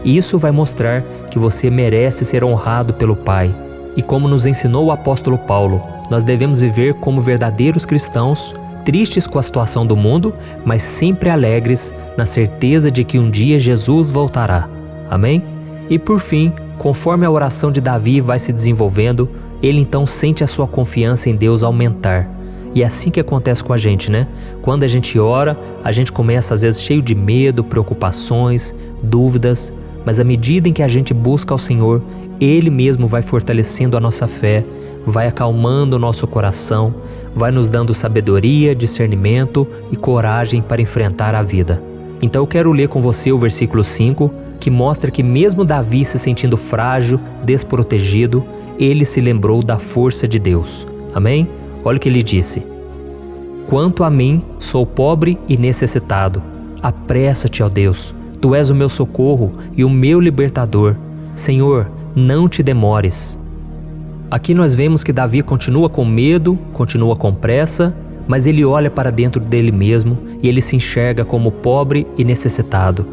Isso vai mostrar que você merece ser honrado pelo Pai. E como nos ensinou o apóstolo Paulo, nós devemos viver como verdadeiros cristãos, tristes com a situação do mundo, mas sempre alegres na certeza de que um dia Jesus voltará. Amém? E por fim, conforme a oração de Davi vai se desenvolvendo, ele então sente a sua confiança em Deus aumentar. E é assim que acontece com a gente, né? Quando a gente ora, a gente começa às vezes cheio de medo, preocupações, dúvidas, mas à medida em que a gente busca ao Senhor, Ele mesmo vai fortalecendo a nossa fé, vai acalmando o nosso coração, vai nos dando sabedoria, discernimento e coragem para enfrentar a vida. Então eu quero ler com você o versículo 5, que mostra que mesmo Davi se sentindo frágil, desprotegido, ele se lembrou da força de Deus. Amém? Olha o que ele disse. Quanto a mim, sou pobre e necessitado. apressa-te, ó Deus. Tu és o meu socorro e o meu libertador. Senhor, não te demores. Aqui nós vemos que Davi continua com medo, continua com pressa, mas ele olha para dentro dele mesmo e ele se enxerga como pobre e necessitado.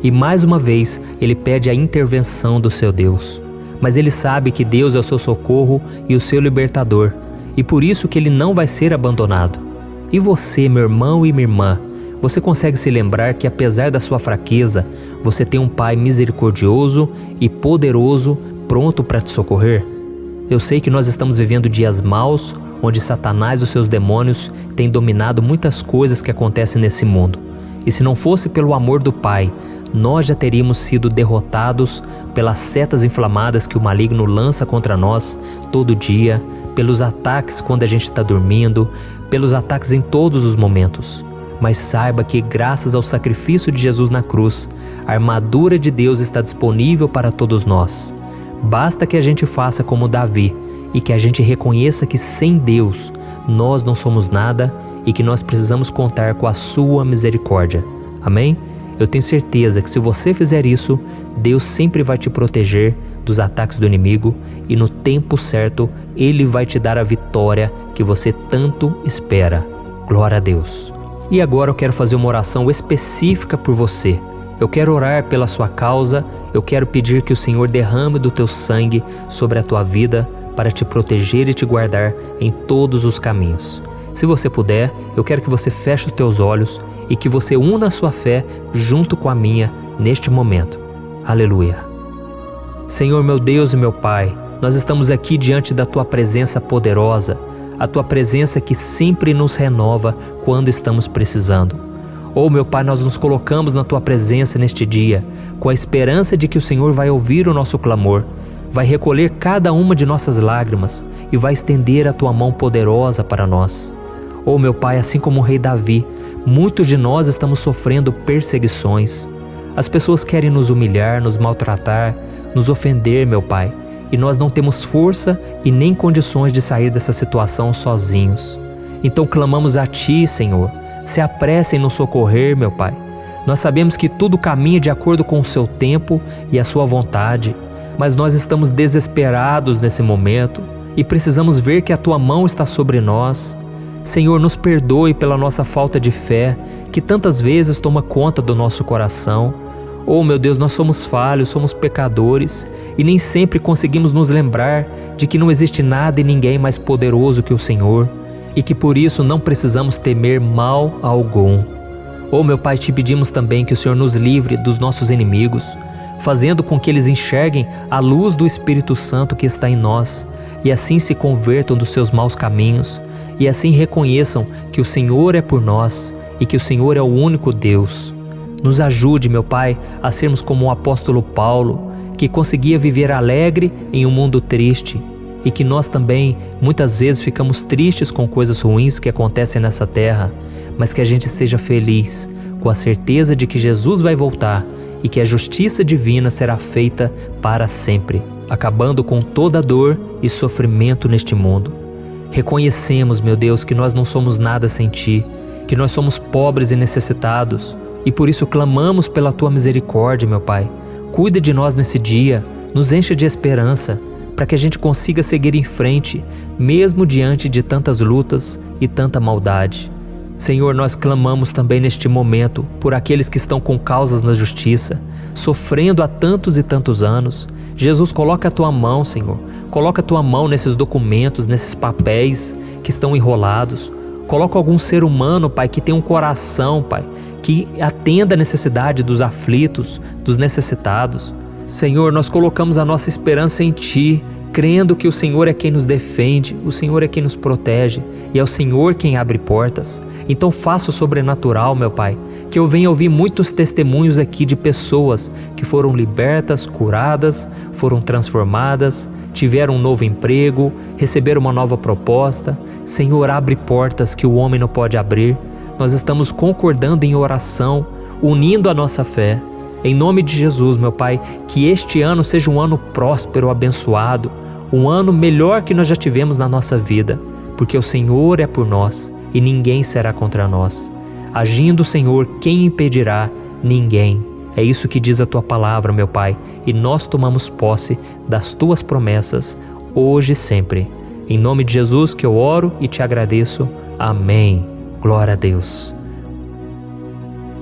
E mais uma vez ele pede a intervenção do seu Deus. Mas ele sabe que Deus é o seu socorro e o seu libertador, e por isso que ele não vai ser abandonado. E você, meu irmão e minha irmã, você consegue se lembrar que apesar da sua fraqueza, você tem um Pai misericordioso e poderoso pronto para te socorrer? Eu sei que nós estamos vivendo dias maus, onde Satanás e os seus demônios têm dominado muitas coisas que acontecem nesse mundo. E se não fosse pelo amor do Pai, nós já teríamos sido derrotados pelas setas inflamadas que o maligno lança contra nós todo dia, pelos ataques quando a gente está dormindo, pelos ataques em todos os momentos. Mas saiba que graças ao sacrifício de Jesus na cruz, a armadura de Deus está disponível para todos nós. Basta que a gente faça como Davi e que a gente reconheça que sem Deus nós não somos nada e que nós precisamos contar com a sua misericórdia. Amém? Eu tenho certeza que se você fizer isso, Deus sempre vai te proteger dos ataques do inimigo e no tempo certo Ele vai te dar a vitória que você tanto espera. Glória a Deus. E agora eu quero fazer uma oração específica por você. Eu quero orar pela sua causa, eu quero pedir que o Senhor derrame do teu sangue sobre a tua vida para te proteger e te guardar em todos os caminhos. Se você puder, eu quero que você feche os teus olhos e que você una a sua fé junto com a minha neste momento. Aleluia. Senhor, meu Deus e meu Pai, nós estamos aqui diante da Tua presença poderosa, a Tua presença que sempre nos renova quando estamos precisando. Oh, meu Pai, nós nos colocamos na Tua presença neste dia, com a esperança de que o Senhor vai ouvir o nosso clamor, vai recolher cada uma de nossas lágrimas e vai estender a Tua mão poderosa para nós. Oh, meu Pai, assim como o rei Davi, muitos de nós estamos sofrendo perseguições. As pessoas querem nos humilhar, nos maltratar, nos ofender, meu Pai, e nós não temos força e nem condições de sair dessa situação sozinhos. Então clamamos a Ti, Senhor, se apresse em nos socorrer, meu Pai. Nós sabemos que tudo caminha de acordo com o Seu tempo e a Sua vontade, mas nós estamos desesperados nesse momento e precisamos ver que a Tua mão está sobre nós. Senhor, nos perdoe pela nossa falta de fé, que tantas vezes toma conta do nosso coração. Oh, meu Deus, nós somos falhos, somos pecadores e nem sempre conseguimos nos lembrar de que não existe nada e ninguém mais poderoso que o Senhor e que por isso não precisamos temer mal algum. Oh, meu Pai, te pedimos também que o Senhor nos livre dos nossos inimigos, fazendo com que eles enxerguem a luz do Espírito Santo que está em nós e assim se convertam dos seus maus caminhos e assim reconheçam que o Senhor é por nós e que o Senhor é o único Deus. Nos ajude, meu Pai, a sermos como o apóstolo Paulo, que conseguia viver alegre em um mundo triste, e que nós também, muitas vezes, ficamos tristes com coisas ruins que acontecem nessa terra, mas que a gente seja feliz, com a certeza de que Jesus vai voltar e que a justiça divina será feita para sempre, acabando com toda dor e sofrimento neste mundo. Reconhecemos, meu Deus, que nós não somos nada sem Ti, que nós somos pobres e necessitados, e por isso clamamos pela Tua misericórdia, meu Pai. Cuida de nós nesse dia, nos encha de esperança, para que a gente consiga seguir em frente, mesmo diante de tantas lutas e tanta maldade. Senhor, nós clamamos também neste momento por aqueles que estão com causas na justiça, sofrendo há tantos e tantos anos. Jesus, coloca a Tua mão, Senhor. Coloca a Tua mão nesses documentos, nesses papéis que estão enrolados. Coloca algum ser humano, Pai, que tem um coração, Pai, que atenda a necessidade dos aflitos, dos necessitados. Senhor, nós colocamos a nossa esperança em Ti, crendo que o Senhor é quem nos defende, o Senhor é quem nos protege e é o Senhor quem abre portas. Então faça o sobrenatural, meu Pai, que eu venha ouvir muitos testemunhos aqui de pessoas que foram libertas, curadas, foram transformadas, tiveram um novo emprego, receberam uma nova proposta. Senhor, abre portas que o homem não pode abrir. Nós estamos concordando em oração, unindo a nossa fé. Em nome de Jesus, meu Pai, que este ano seja um ano próspero, abençoado, um ano melhor que nós já tivemos na nossa vida, porque o Senhor é por nós e ninguém será contra nós. Agindo o Senhor, quem impedirá? Ninguém. É isso que diz a tua palavra, meu Pai, e nós tomamos posse das tuas promessas, hoje e sempre. Em nome de Jesus que eu oro e te agradeço. Amém. Glória a Deus.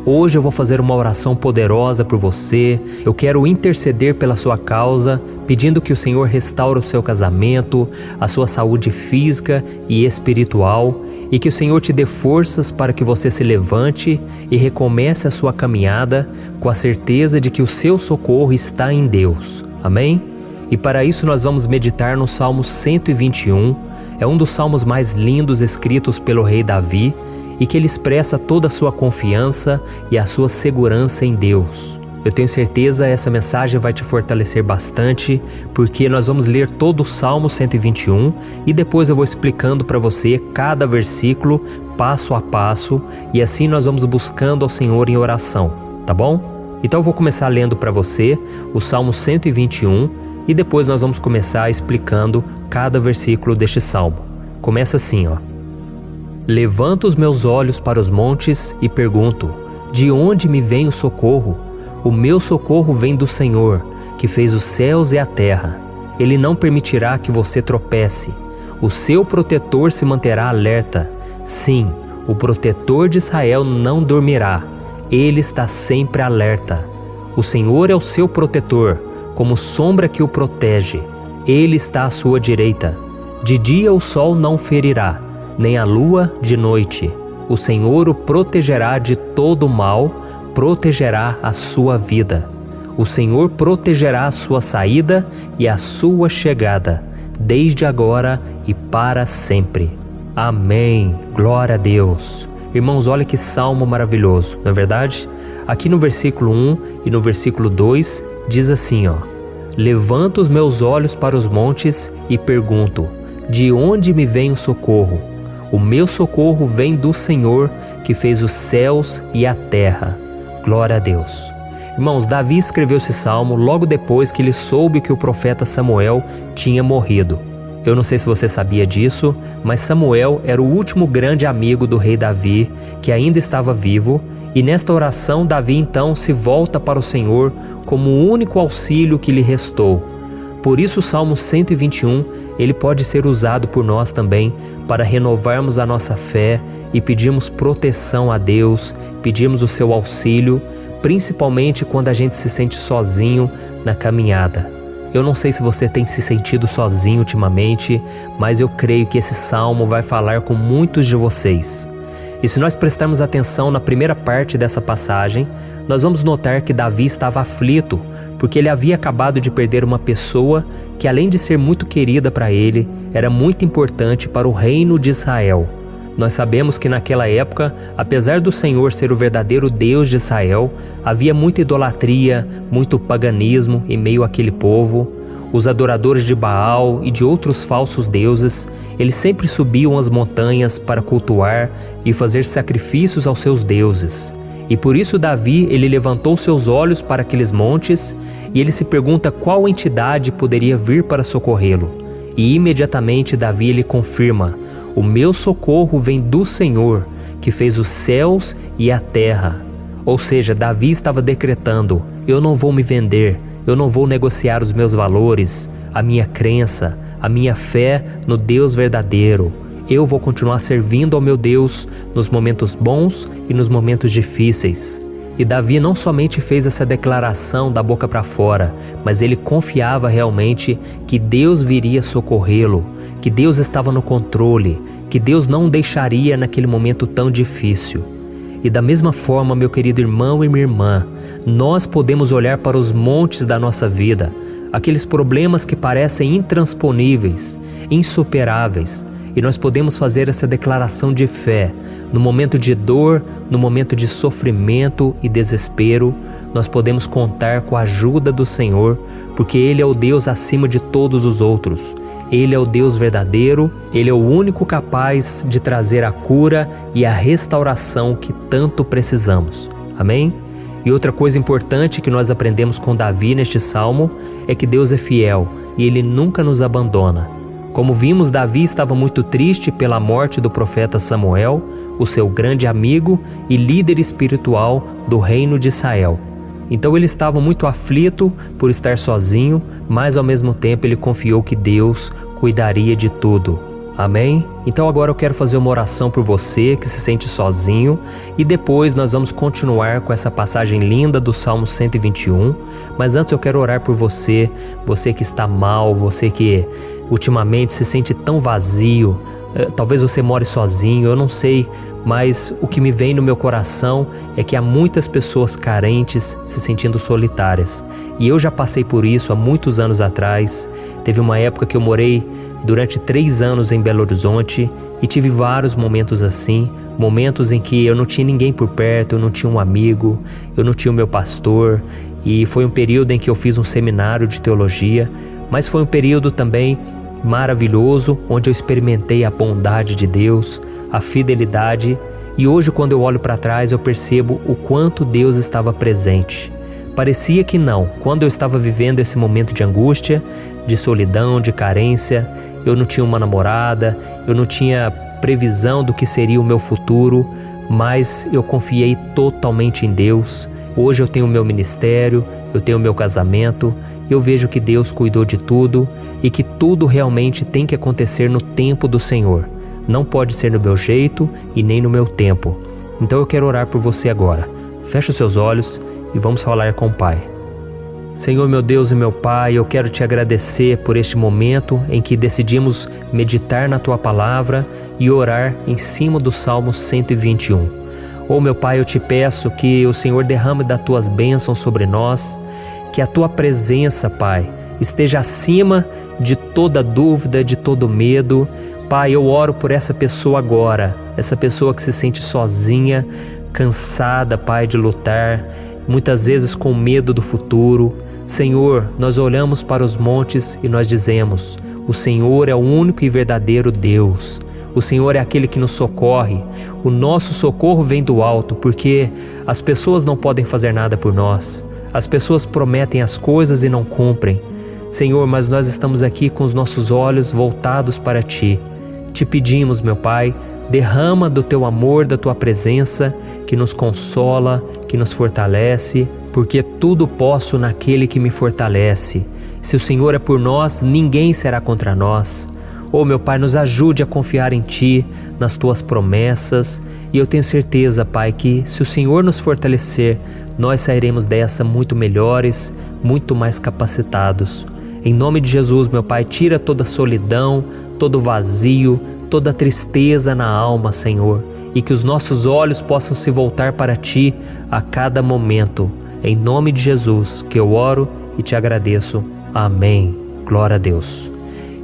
Hoje eu vou fazer uma oração poderosa por você. Eu quero interceder pela sua causa, pedindo que o Senhor restaure o seu casamento, a sua saúde física e espiritual, e que o Senhor te dê forças para que você se levante e recomece a sua caminhada com a certeza de que o seu socorro está em Deus. Amém? E para isso nós vamos meditar no Salmo 121. É um dos salmos mais lindos escritos pelo rei Davi, e que ele expressa toda a sua confiança e a sua segurança em Deus. Eu tenho certeza essa mensagem vai te fortalecer bastante, porque nós vamos ler todo o Salmo 121 e depois eu vou explicando para você cada versículo, passo a passo, e assim nós vamos buscando ao Senhor em oração, tá bom? Então eu vou começar lendo para você o Salmo 121 e depois nós vamos começar explicando cada versículo deste salmo. Começa assim, ó. Levanto os meus olhos para os montes e pergunto: de onde me vem o socorro? O meu socorro vem do Senhor, que fez os céus e a terra. Ele não permitirá que você tropece. O seu protetor se manterá alerta. Sim, o protetor de Israel não dormirá. Ele está sempre alerta. O Senhor é o seu protetor, como sombra que o protege. Ele está à sua direita. De dia o sol não o ferirá, nem a lua de noite. O Senhor o protegerá de todo mal, protegerá a sua vida. O Senhor protegerá a sua saída e a sua chegada, desde agora e para sempre. Amém. Glória a Deus. Irmãos, olha que salmo maravilhoso, não é verdade? Aqui no versículo 1 e no versículo 2 diz assim, ó: Levanto os meus olhos para os montes e pergunto: de onde me vem o socorro? O meu socorro vem do Senhor, que fez os céus e a terra. Glória a Deus. Irmãos, Davi escreveu esse salmo logo depois que ele soube que o profeta Samuel tinha morrido. Eu não sei se você sabia disso, mas Samuel era o último grande amigo do rei Davi, que ainda estava vivo, e nesta oração Davi então se volta para o Senhor como o único auxílio que lhe restou. Por isso o Salmo 121, ele pode ser usado por nós também para renovarmos a nossa fé e pedirmos proteção a Deus, pedirmos o seu auxílio, principalmente quando a gente se sente sozinho na caminhada. Eu não sei se você tem se sentido sozinho ultimamente, mas eu creio que esse salmo vai falar com muitos de vocês. E se nós prestarmos atenção na primeira parte dessa passagem, nós vamos notar que Davi estava aflito, porque ele havia acabado de perder uma pessoa que, além de ser muito querida para ele, era muito importante para o reino de Israel. Nós sabemos que naquela época, apesar do Senhor ser o verdadeiro Deus de Israel, havia muita idolatria, muito paganismo em meio àquele povo. Os adoradores de Baal e de outros falsos deuses, eles sempre subiam as montanhas para cultuar e fazer sacrifícios aos seus deuses. E por isso Davi, ele levantou seus olhos para aqueles montes e ele se pergunta qual entidade poderia vir para socorrê-lo. E imediatamente Davi ele confirma: o meu socorro vem do Senhor, que fez os céus e a terra. Ou seja, Davi estava decretando: eu não vou me vender, eu não vou negociar os meus valores, a minha crença, a minha fé no Deus verdadeiro. Eu vou continuar servindo ao meu Deus nos momentos bons e nos momentos difíceis. E Davi não somente fez essa declaração da boca para fora, mas ele confiava realmente que Deus viria socorrê-lo, que Deus estava no controle, que Deus não o deixaria naquele momento tão difícil. E da mesma forma, meu querido irmão e minha irmã, nós podemos olhar para os montes da nossa vida, aqueles problemas que parecem intransponíveis, insuperáveis, e nós podemos fazer essa declaração de fé. No momento de dor, no momento de sofrimento e desespero, nós podemos contar com a ajuda do Senhor, porque Ele é o Deus acima de todos os outros. Ele é o Deus verdadeiro, Ele é o único capaz de trazer a cura e a restauração que tanto precisamos. Amém? E outra coisa importante que nós aprendemos com Davi neste salmo é que Deus é fiel e Ele nunca nos abandona. Como vimos, Davi estava muito triste pela morte do profeta Samuel, o seu grande amigo e líder espiritual do reino de Israel. Então ele estava muito aflito por estar sozinho, mas ao mesmo tempo ele confiou que Deus cuidaria de tudo. Amém? Então agora eu quero fazer uma oração por você que se sente sozinho e depois nós vamos continuar com essa passagem linda do Salmo 121. Mas antes eu quero orar por você, você que está mal, você que ultimamente se sente tão vazio, talvez você more sozinho, eu não sei, mas o que me vem no meu coração é que há muitas pessoas carentes se sentindo solitárias. E eu já passei por isso há muitos anos atrás. Teve uma época que eu morei durante 3 anos em Belo Horizonte e tive vários momentos assim, momentos em que eu não tinha ninguém por perto, eu não tinha um amigo, eu não tinha o meu pastor, e foi um período em que eu fiz um seminário de teologia, mas foi um período também maravilhoso, onde eu experimentei a bondade de Deus, a fidelidade, e hoje quando eu olho para trás eu percebo o quanto Deus estava presente. Parecia que não, quando eu estava vivendo esse momento de angústia, de solidão, de carência, eu não tinha uma namorada, eu não tinha previsão do que seria o meu futuro, mas eu confiei totalmente em Deus. Hoje eu tenho o meu ministério, eu tenho o meu casamento, eu vejo que Deus cuidou de tudo e que tudo realmente tem que acontecer no tempo do Senhor. Não pode ser no meu jeito e nem no meu tempo. Então eu quero orar por você agora. Feche os seus olhos e vamos falar com o Pai. Senhor, meu Deus e meu Pai, eu quero te agradecer por este momento em que decidimos meditar na Tua Palavra e orar em cima do Salmo 121. Oh, meu Pai, eu te peço que o Senhor derrame das Tuas bênçãos sobre nós, que a Tua presença, Pai, esteja acima de toda dúvida, de todo medo. Pai, eu oro por essa pessoa agora, essa pessoa que se sente sozinha, cansada, Pai, de lutar, muitas vezes com medo do futuro. Senhor, nós olhamos para os montes e nós dizemos: o Senhor é o único e verdadeiro Deus. O Senhor é aquele que nos socorre. O nosso socorro vem do alto, porque as pessoas não podem fazer nada por nós. As pessoas prometem as coisas e não cumprem. Senhor, mas nós estamos aqui com os nossos olhos voltados para Ti. Te pedimos, meu Pai, derrama do Teu amor, da Tua presença, que nos consola, que nos fortalece, porque tudo posso naquele que me fortalece. Se o Senhor é por nós, ninguém será contra nós. Oh, meu Pai, nos ajude a confiar em Ti, nas Tuas promessas, e eu tenho certeza, Pai, que se o Senhor nos fortalecer, nós sairemos dessa muito melhores, muito mais capacitados. Em nome de Jesus, meu Pai, tira toda a solidão, todo o vazio, toda a tristeza na alma, Senhor, e que os nossos olhos possam se voltar para Ti a cada momento. Em nome de Jesus que eu oro e te agradeço. Amém. Glória a Deus.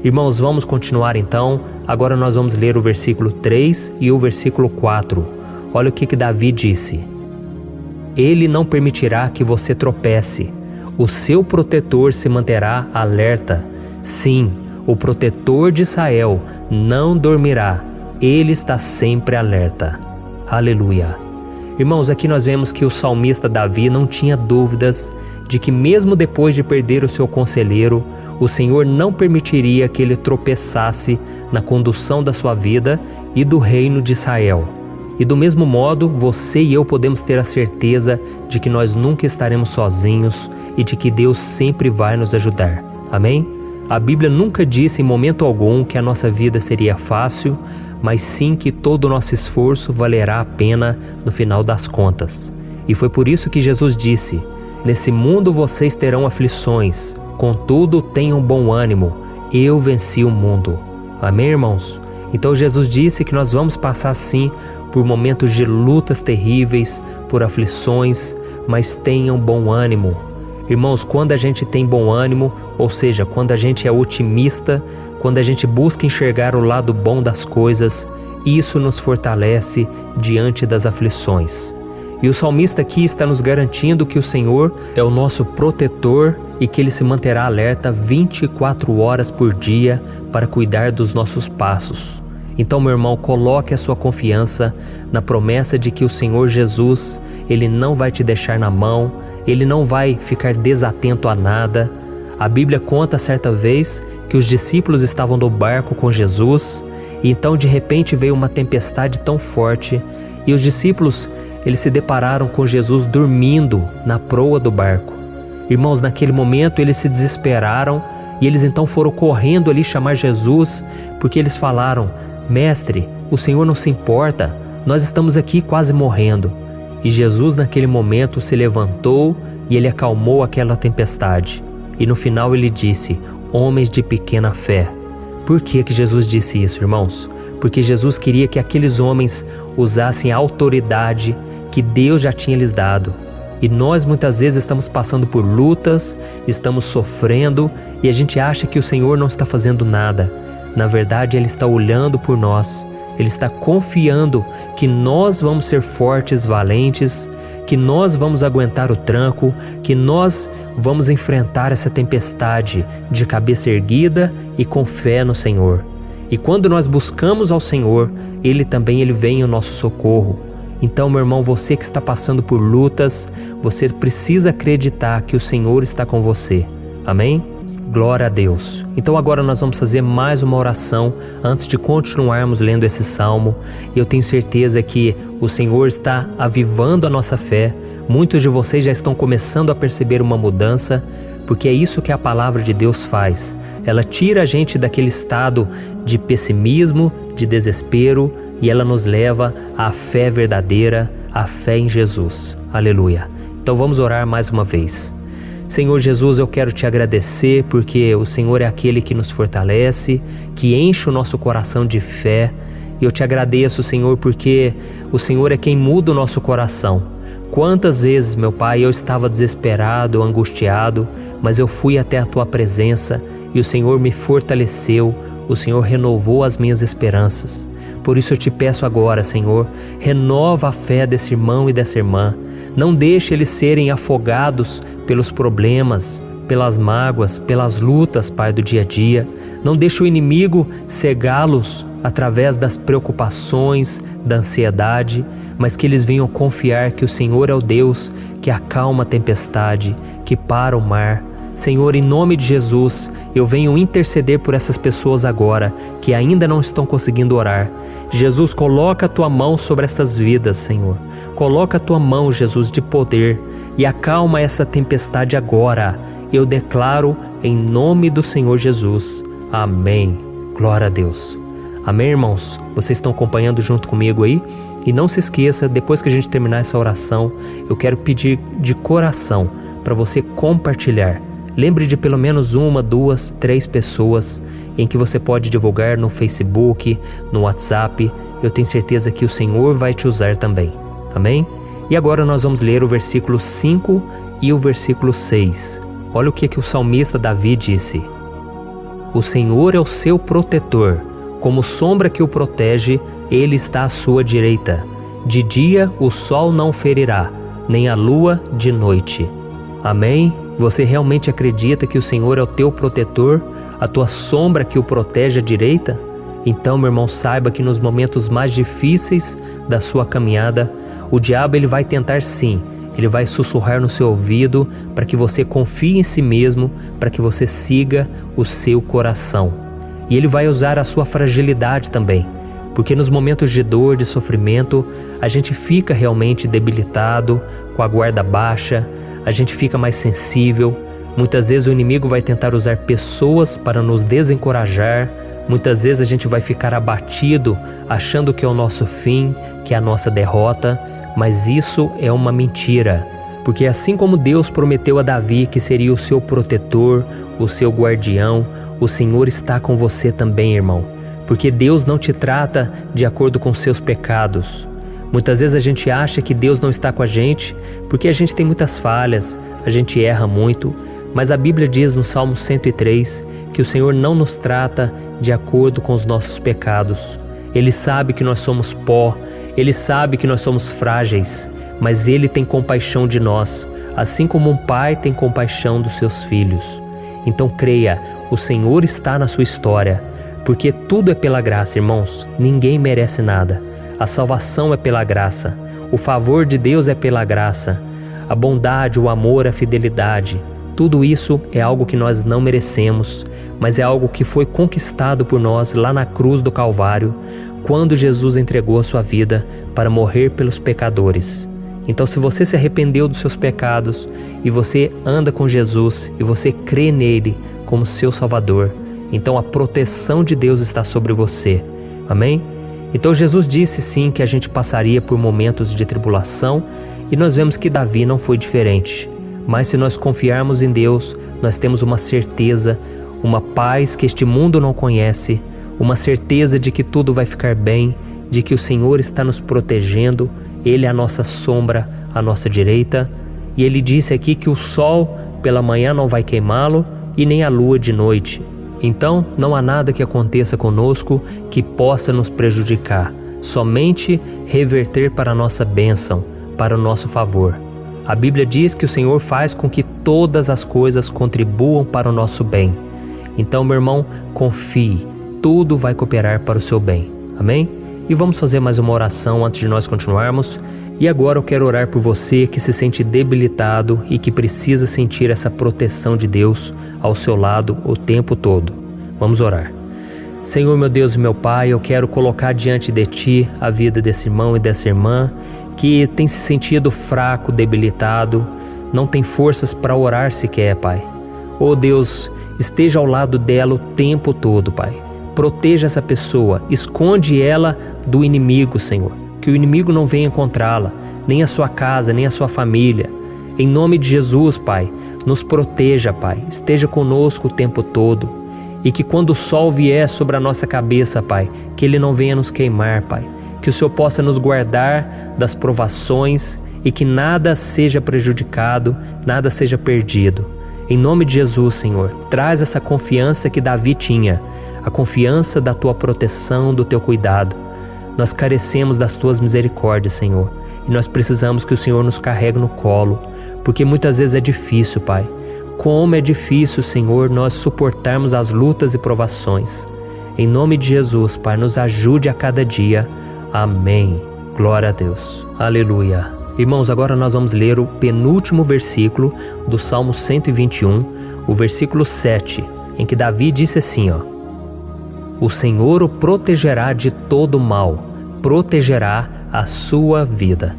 Irmãos, vamos continuar então. Agora nós vamos ler o versículo 3 e o versículo 4. Olha o que Davi disse. Ele não permitirá que você tropece. O seu protetor se manterá alerta. Sim, o protetor de Israel não dormirá. Ele está sempre alerta. Aleluia. Irmãos, aqui nós vemos que o salmista Davi não tinha dúvidas de que mesmo depois de perder o seu conselheiro, o Senhor não permitiria que ele tropeçasse na condução da sua vida e do reino de Israel. E do mesmo modo, você e eu podemos ter a certeza de que nós nunca estaremos sozinhos e de que Deus sempre vai nos ajudar. Amém? A Bíblia nunca disse em momento algum que a nossa vida seria fácil, mas sim que todo o nosso esforço valerá a pena no final das contas. E foi por isso que Jesus disse: nesse mundo vocês terão aflições, contudo tenham bom ânimo, eu venci o mundo. Amém, irmãos? Então Jesus disse que nós vamos passar sim por momentos de lutas terríveis, por aflições, mas tenham bom ânimo. Irmãos, quando a gente tem bom ânimo, ou seja, quando a gente é otimista, quando a gente busca enxergar o lado bom das coisas, isso nos fortalece diante das aflições. E o salmista aqui está nos garantindo que o Senhor é o nosso protetor e que Ele se manterá alerta 24 horas por dia para cuidar dos nossos passos. Então, meu irmão, coloque a sua confiança na promessa de que o Senhor Jesus, Ele não vai te deixar na mão, Ele não vai ficar desatento a nada. A Bíblia conta certa vez que os discípulos estavam no barco com Jesus e então de repente veio uma tempestade tão forte e os discípulos, eles se depararam com Jesus dormindo na proa do barco. Irmãos, naquele momento eles se desesperaram e eles então foram correndo ali chamar Jesus, porque eles falaram: Mestre, o Senhor não se importa, nós estamos aqui quase morrendo. E Jesus naquele momento se levantou e ele acalmou aquela tempestade. E no final ele disse: homens de pequena fé. Por que Jesus disse isso, irmãos? Porque Jesus queria que aqueles homens usassem a autoridade que Deus já tinha lhes dado. E nós muitas vezes estamos passando por lutas, estamos sofrendo e a gente acha que o Senhor não está fazendo nada. Na verdade, Ele está olhando por nós, Ele está confiando que nós vamos ser fortes, valentes, que nós vamos aguentar o tranco, que nós vamos enfrentar essa tempestade de cabeça erguida e com fé no Senhor. E quando nós buscamos ao Senhor, Ele vem ao nosso socorro. Então, meu irmão, você que está passando por lutas, você precisa acreditar que o Senhor está com você. Amém? Glória a Deus. Então agora nós vamos fazer mais uma oração antes de continuarmos lendo esse salmo. E eu tenho certeza que o Senhor está avivando a nossa fé. Muitos de vocês já estão começando a perceber uma mudança, porque é isso que a palavra de Deus faz. Ela tira a gente daquele estado de pessimismo, de desespero, e ela nos leva à fé verdadeira, à fé em Jesus. Aleluia. Então vamos orar mais uma vez. Senhor Jesus, eu quero te agradecer porque o Senhor é aquele que nos fortalece, que enche o nosso coração de fé. E eu te agradeço, Senhor, porque o Senhor é quem muda o nosso coração. Quantas vezes, meu Pai, eu estava desesperado, angustiado, mas eu fui até a Tua presença e o Senhor me fortaleceu, o Senhor renovou as minhas esperanças. Por isso eu te peço agora, Senhor, renova a fé desse irmão e dessa irmã. Não deixe eles serem afogados pelos problemas, pelas mágoas, pelas lutas, Pai, do dia a dia. Não deixe o inimigo cegá-los através das preocupações, da ansiedade, mas que eles venham confiar que o Senhor é o Deus que acalma a tempestade, que para o mar. Senhor, em nome de Jesus, eu venho interceder por essas pessoas agora que ainda não estão conseguindo orar. Jesus, coloca a Tua mão sobre essas vidas, Senhor. Coloca a Tua mão, Jesus, de poder e acalma essa tempestade agora. Eu declaro em nome do Senhor Jesus. Amém. Glória a Deus. Amém, irmãos? Vocês estão acompanhando junto comigo aí? E não se esqueça, depois que a gente terminar essa oração, eu quero pedir de coração para você compartilhar. Lembre de pelo menos 1, 2, 3 pessoas em que você pode divulgar no Facebook, no WhatsApp. Eu tenho certeza que o Senhor vai te usar também. Amém? E agora nós vamos ler o versículo 5 e o versículo 6. Olha o que o salmista Davi disse. O Senhor é o seu protetor. Como sombra que o protege, Ele está à sua direita. De dia o sol não ferirá, nem a lua de noite. Amém? Você realmente acredita que o Senhor é o teu protetor, a tua sombra que o protege à direita? Então, meu irmão, saiba que nos momentos mais difíceis da sua caminhada, o diabo ele vai tentar sim, ele vai sussurrar no seu ouvido para que você confie em si mesmo, para que você siga o seu coração. E ele vai usar a sua fragilidade também, porque nos momentos de dor, de sofrimento, a gente fica realmente debilitado, com a guarda baixa, a gente fica mais sensível. Muitas vezes o inimigo vai tentar usar pessoas para nos desencorajar. Muitas vezes a gente vai ficar abatido, achando que é o nosso fim, que é a nossa derrota. Mas isso é uma mentira. Porque assim como Deus prometeu a Davi que seria o seu protetor, o seu guardião, o Senhor está com você também, irmão. Porque Deus não te trata de acordo com seus pecados. Muitas vezes a gente acha que Deus não está com a gente porque a gente tem muitas falhas, a gente erra muito, mas a Bíblia diz no Salmo 103 que o Senhor não nos trata de acordo com os nossos pecados. Ele sabe que nós somos pó, Ele sabe que nós somos frágeis, mas Ele tem compaixão de nós, assim como um pai tem compaixão dos seus filhos. Então creia, o Senhor está na sua história, porque tudo é pela graça, irmãos, ninguém merece nada. A salvação é pela graça, o favor de Deus é pela graça, a bondade, o amor, a fidelidade, Tudo isso é algo que nós não merecemos, mas é algo que foi conquistado por nós lá na cruz do Calvário, quando Jesus entregou a sua vida para morrer pelos pecadores. Então, se você se arrependeu dos seus pecados e você anda com Jesus e você crê nele como seu Salvador, então a proteção de Deus está sobre você. Amém? Então Jesus disse sim que a gente passaria por momentos de tribulação e nós vemos que Davi não foi diferente. Mas se nós confiarmos em Deus, nós temos uma certeza, uma paz que este mundo não conhece, uma certeza de que tudo vai ficar bem, de que o Senhor está nos protegendo, Ele é a nossa sombra, à nossa direita. E Ele disse aqui que o sol pela manhã não vai queimá-lo e nem a lua de noite. Então não há nada que aconteça conosco que possa nos prejudicar, somente reverter para a nossa bênção, para o nosso favor. A Bíblia diz que o Senhor faz com que todas as coisas contribuam para o nosso bem. Então, meu irmão, confie, tudo vai cooperar para o seu bem. Amém? E vamos fazer mais uma oração antes de nós continuarmos. E agora eu quero orar por você que se sente debilitado e que precisa sentir essa proteção de Deus ao seu lado o tempo todo. Vamos orar. Senhor, meu Deus e meu Pai, eu quero colocar diante de Ti a vida desse irmão e dessa irmã que tem se sentido fraco, debilitado, não tem forças para orar sequer, Pai. Oh Deus, esteja ao lado dela o tempo todo, Pai. Proteja essa pessoa, esconde ela do inimigo, Senhor. Que o inimigo não venha encontrá-la, nem a sua casa, nem a sua família. Em nome de Jesus, Pai, nos proteja, Pai. Esteja conosco o tempo todo. E que quando o sol vier sobre a nossa cabeça, Pai, que ele não venha nos queimar, Pai. Que o Senhor possa nos guardar das provações e que nada seja prejudicado, nada seja perdido. Em nome de Jesus, Senhor, traz essa confiança que Davi tinha, a confiança da Tua proteção, do Teu cuidado. Nós carecemos das Tuas misericórdias, Senhor, e nós precisamos que o Senhor nos carregue no colo, porque muitas vezes é difícil, Pai. Como é difícil, Senhor, nós suportarmos as lutas e provações. Em nome de Jesus, Pai, nos ajude a cada dia. Amém. Glória a Deus. Aleluia. Irmãos, agora nós vamos ler o penúltimo versículo do Salmo 121, o versículo 7, em que Davi disse assim, O Senhor o protegerá de todo mal, protegerá a sua vida.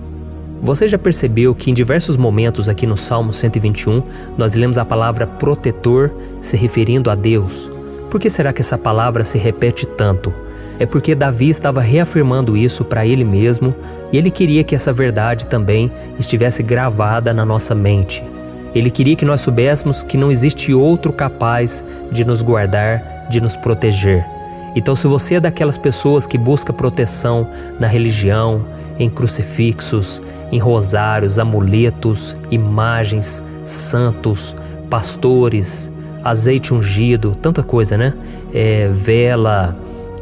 Você já percebeu que em diversos momentos aqui no Salmo 121, nós lemos a palavra protetor se referindo a Deus? Por que será que essa palavra se repete tanto? É porque Davi estava reafirmando isso para ele mesmo e ele queria que essa verdade também estivesse gravada na nossa mente. Ele queria que nós soubéssemos que não existe outro capaz de nos guardar, de nos proteger. Então, se você é daquelas pessoas que busca proteção na religião, em crucifixos, em rosários, amuletos, imagens, santos, pastores, azeite ungido, tanta coisa, né? Vela,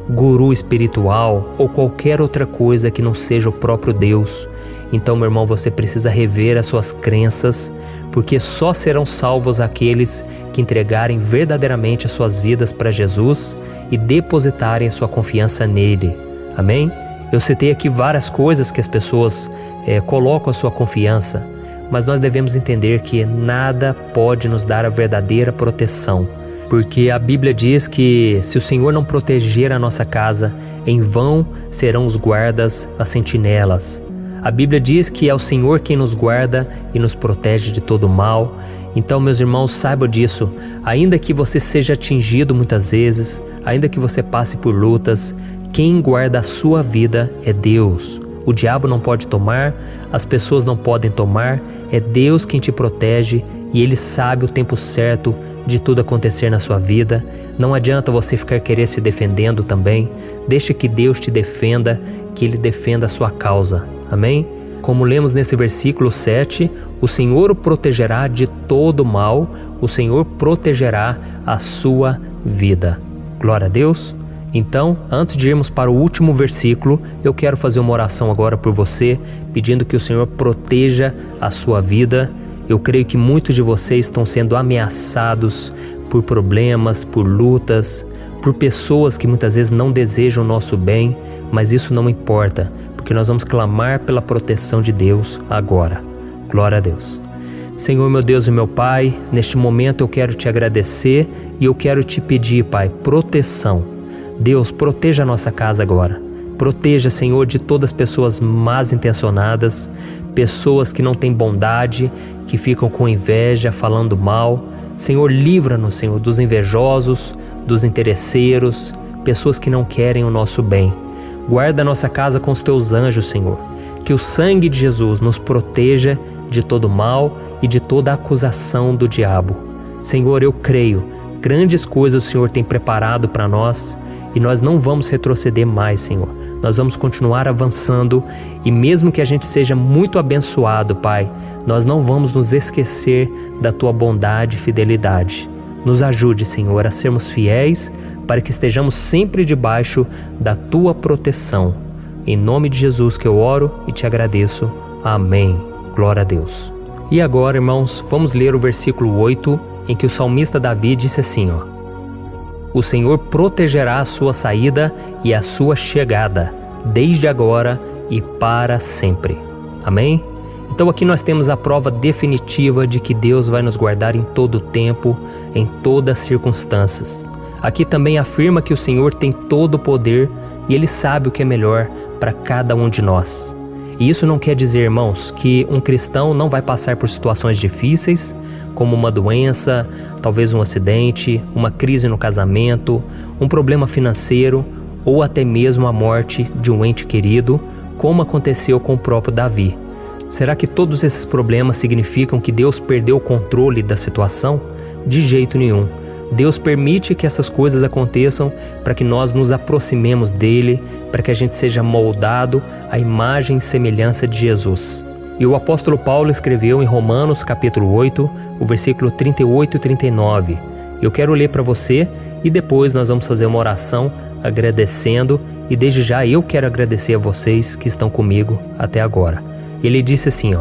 guru espiritual ou qualquer outra coisa que não seja o próprio Deus. Então, meu irmão, você precisa rever as suas crenças, porque só serão salvos aqueles que entregarem verdadeiramente as suas vidas para Jesus e depositarem a sua confiança nele. Amém? Eu citei aqui várias coisas que as pessoas colocam a sua confiança, mas nós devemos entender que nada pode nos dar a verdadeira proteção, porque a Bíblia diz que se o Senhor não proteger a nossa casa, em vão serão os guardas, as sentinelas. A Bíblia diz que é o Senhor quem nos guarda e nos protege de todo mal. Então, meus irmãos, saibam disso. Ainda que você seja atingido muitas vezes, ainda que você passe por lutas, quem guarda a sua vida é Deus. O diabo não pode tomar, as pessoas não podem tomar, é Deus quem te protege e Ele sabe o tempo certo de tudo acontecer na sua vida. Não adianta você ficar querer se defendendo também. Deixe que Deus te defenda, que Ele defenda a sua causa. Amém? Como lemos nesse versículo 7, o Senhor o protegerá de todo mal, o Senhor protegerá a sua vida. Glória a Deus. Então, antes de irmos para o último versículo, eu quero fazer uma oração agora por você, pedindo que o Senhor proteja a sua vida. Eu creio que muitos de vocês estão sendo ameaçados por problemas, por lutas, por pessoas que muitas vezes não desejam o nosso bem, mas isso não importa, porque nós vamos clamar pela proteção de Deus agora. Glória a Deus. Senhor, meu Deus e meu Pai, neste momento eu quero te agradecer e eu quero te pedir, Pai, proteção. Deus, proteja a nossa casa agora. Proteja, Senhor, de todas as pessoas más intencionadas, pessoas que não têm bondade, que ficam com inveja, falando mal. Senhor, livra-nos, Senhor, dos invejosos, dos interesseiros, pessoas que não querem o nosso bem. Guarda a nossa casa com os teus anjos, Senhor. Que o sangue de Jesus nos proteja de todo mal e de toda acusação do diabo. Senhor, eu creio, grandes coisas o Senhor tem preparado para nós e nós não vamos retroceder mais, Senhor. Nós vamos continuar avançando e mesmo que a gente seja muito abençoado, Pai, nós não vamos nos esquecer da Tua bondade e fidelidade. Nos ajude, Senhor, a sermos fiéis para que estejamos sempre debaixo da Tua proteção. Em nome de Jesus que eu oro e te agradeço. Amém. Glória a Deus. E agora, irmãos, vamos ler o versículo 8, em que o salmista Davi disse assim, O Senhor protegerá a sua saída e a sua chegada, desde agora e para sempre. Amém? Então aqui nós temos a prova definitiva de que Deus vai nos guardar em todo o tempo, em todas as circunstâncias. Aqui também afirma que o Senhor tem todo o poder e Ele sabe o que é melhor para cada um de nós. E isso não quer dizer, irmãos, que um cristão não vai passar por situações difíceis, como uma doença, talvez um acidente, uma crise no casamento, um problema financeiro ou até mesmo a morte de um ente querido, como aconteceu com o próprio Davi. Será que todos esses problemas significam que Deus perdeu o controle da situação? De jeito nenhum. Deus permite que essas coisas aconteçam para que nós nos aproximemos dele, para que a gente seja moldado à imagem e semelhança de Jesus. E o apóstolo Paulo escreveu em Romanos capítulo 8, o versículo 38 e 39. Eu quero ler para você e depois nós vamos fazer uma oração agradecendo e desde já eu quero agradecer a vocês que estão comigo até agora. Ele disse assim,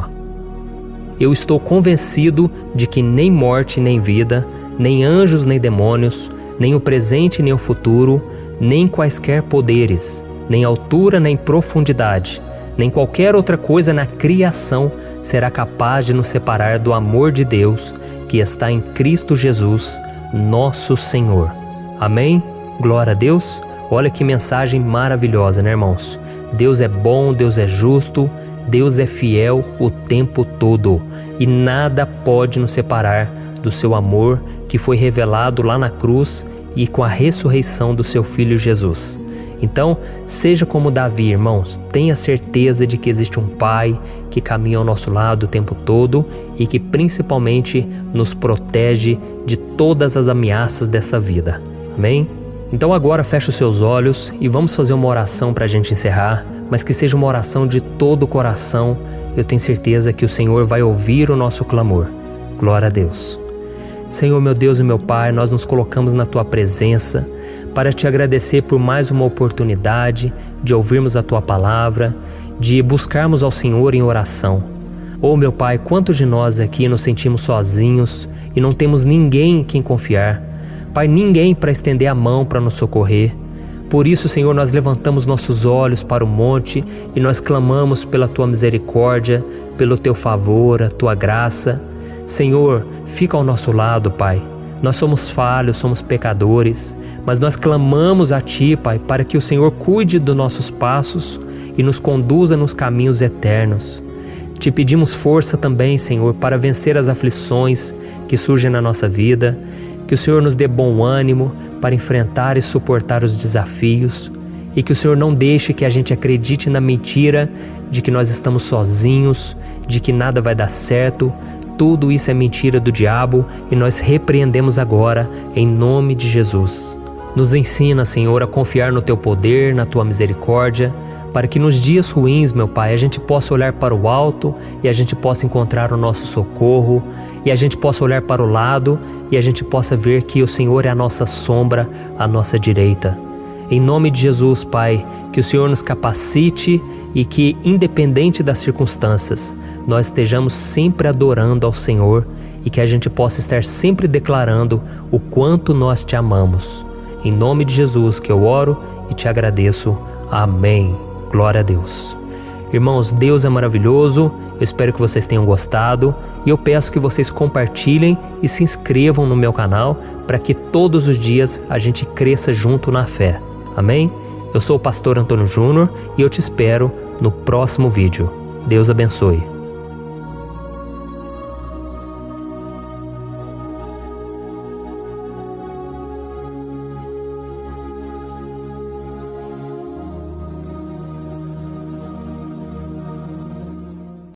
Eu estou convencido de que nem morte nem vida, nem anjos nem demônios, nem o presente nem o futuro, nem quaisquer poderes, nem altura nem profundidade, nem qualquer outra coisa na criação será capaz de nos separar do amor de Deus que está em Cristo Jesus, nosso Senhor. Amém? Glória a Deus. Olha que mensagem maravilhosa, né, irmãos? Deus é bom, Deus é justo, Deus é fiel o tempo todo e nada pode nos separar do seu amor que foi revelado lá na cruz e com a ressurreição do seu Filho Jesus. Então, seja como Davi, irmãos, tenha certeza de que existe um Pai que caminha ao nosso lado o tempo todo e que principalmente nos protege de todas as ameaças desta vida. Amém? Então agora feche os seus olhos e vamos fazer uma oração para a gente encerrar, mas que seja uma oração de todo o coração. Eu tenho certeza que o Senhor vai ouvir o nosso clamor. Glória a Deus. Senhor, meu Deus e meu Pai, nós nos colocamos na Tua presença para Te agradecer por mais uma oportunidade de ouvirmos a Tua palavra, de buscarmos ao Senhor em oração. Oh, meu Pai, quantos de nós aqui nos sentimos sozinhos e não temos ninguém em quem confiar. Pai, ninguém para estender a mão para nos socorrer. Por isso, Senhor, nós levantamos nossos olhos para o monte e nós clamamos pela Tua misericórdia, pelo Teu favor, a Tua graça. Senhor, fica ao nosso lado, Pai. Nós somos falhos, somos pecadores, mas nós clamamos a Ti, Pai, para que o Senhor cuide dos nossos passos e nos conduza nos caminhos eternos. Te pedimos força também, Senhor, para vencer as aflições que surgem na nossa vida, que o Senhor nos dê bom ânimo para enfrentar e suportar os desafios e que o Senhor não deixe que a gente acredite na mentira de que nós estamos sozinhos, de que nada vai dar certo. Tudo isso é mentira do diabo e nós repreendemos agora em nome de Jesus. Nos ensina, Senhor, a confiar no Teu poder, na Tua misericórdia, para que nos dias ruins, meu Pai, a gente possa olhar para o alto e a gente possa encontrar o nosso socorro, e a gente possa olhar para o lado e a gente possa ver que o Senhor é a nossa sombra, a nossa direita. Em nome de Jesus, Pai, que o Senhor nos capacite e que, independente das circunstâncias, nós estejamos sempre adorando ao Senhor e que a gente possa estar sempre declarando o quanto nós Te amamos. Em nome de Jesus que eu oro e Te agradeço. Amém. Glória a Deus. Irmãos, Deus é maravilhoso, eu espero que vocês tenham gostado e eu peço que vocês compartilhem e se inscrevam no meu canal para que todos os dias a gente cresça junto na fé. Amém? Eu sou o pastor Antônio Júnior e eu te espero no próximo vídeo. Deus abençoe.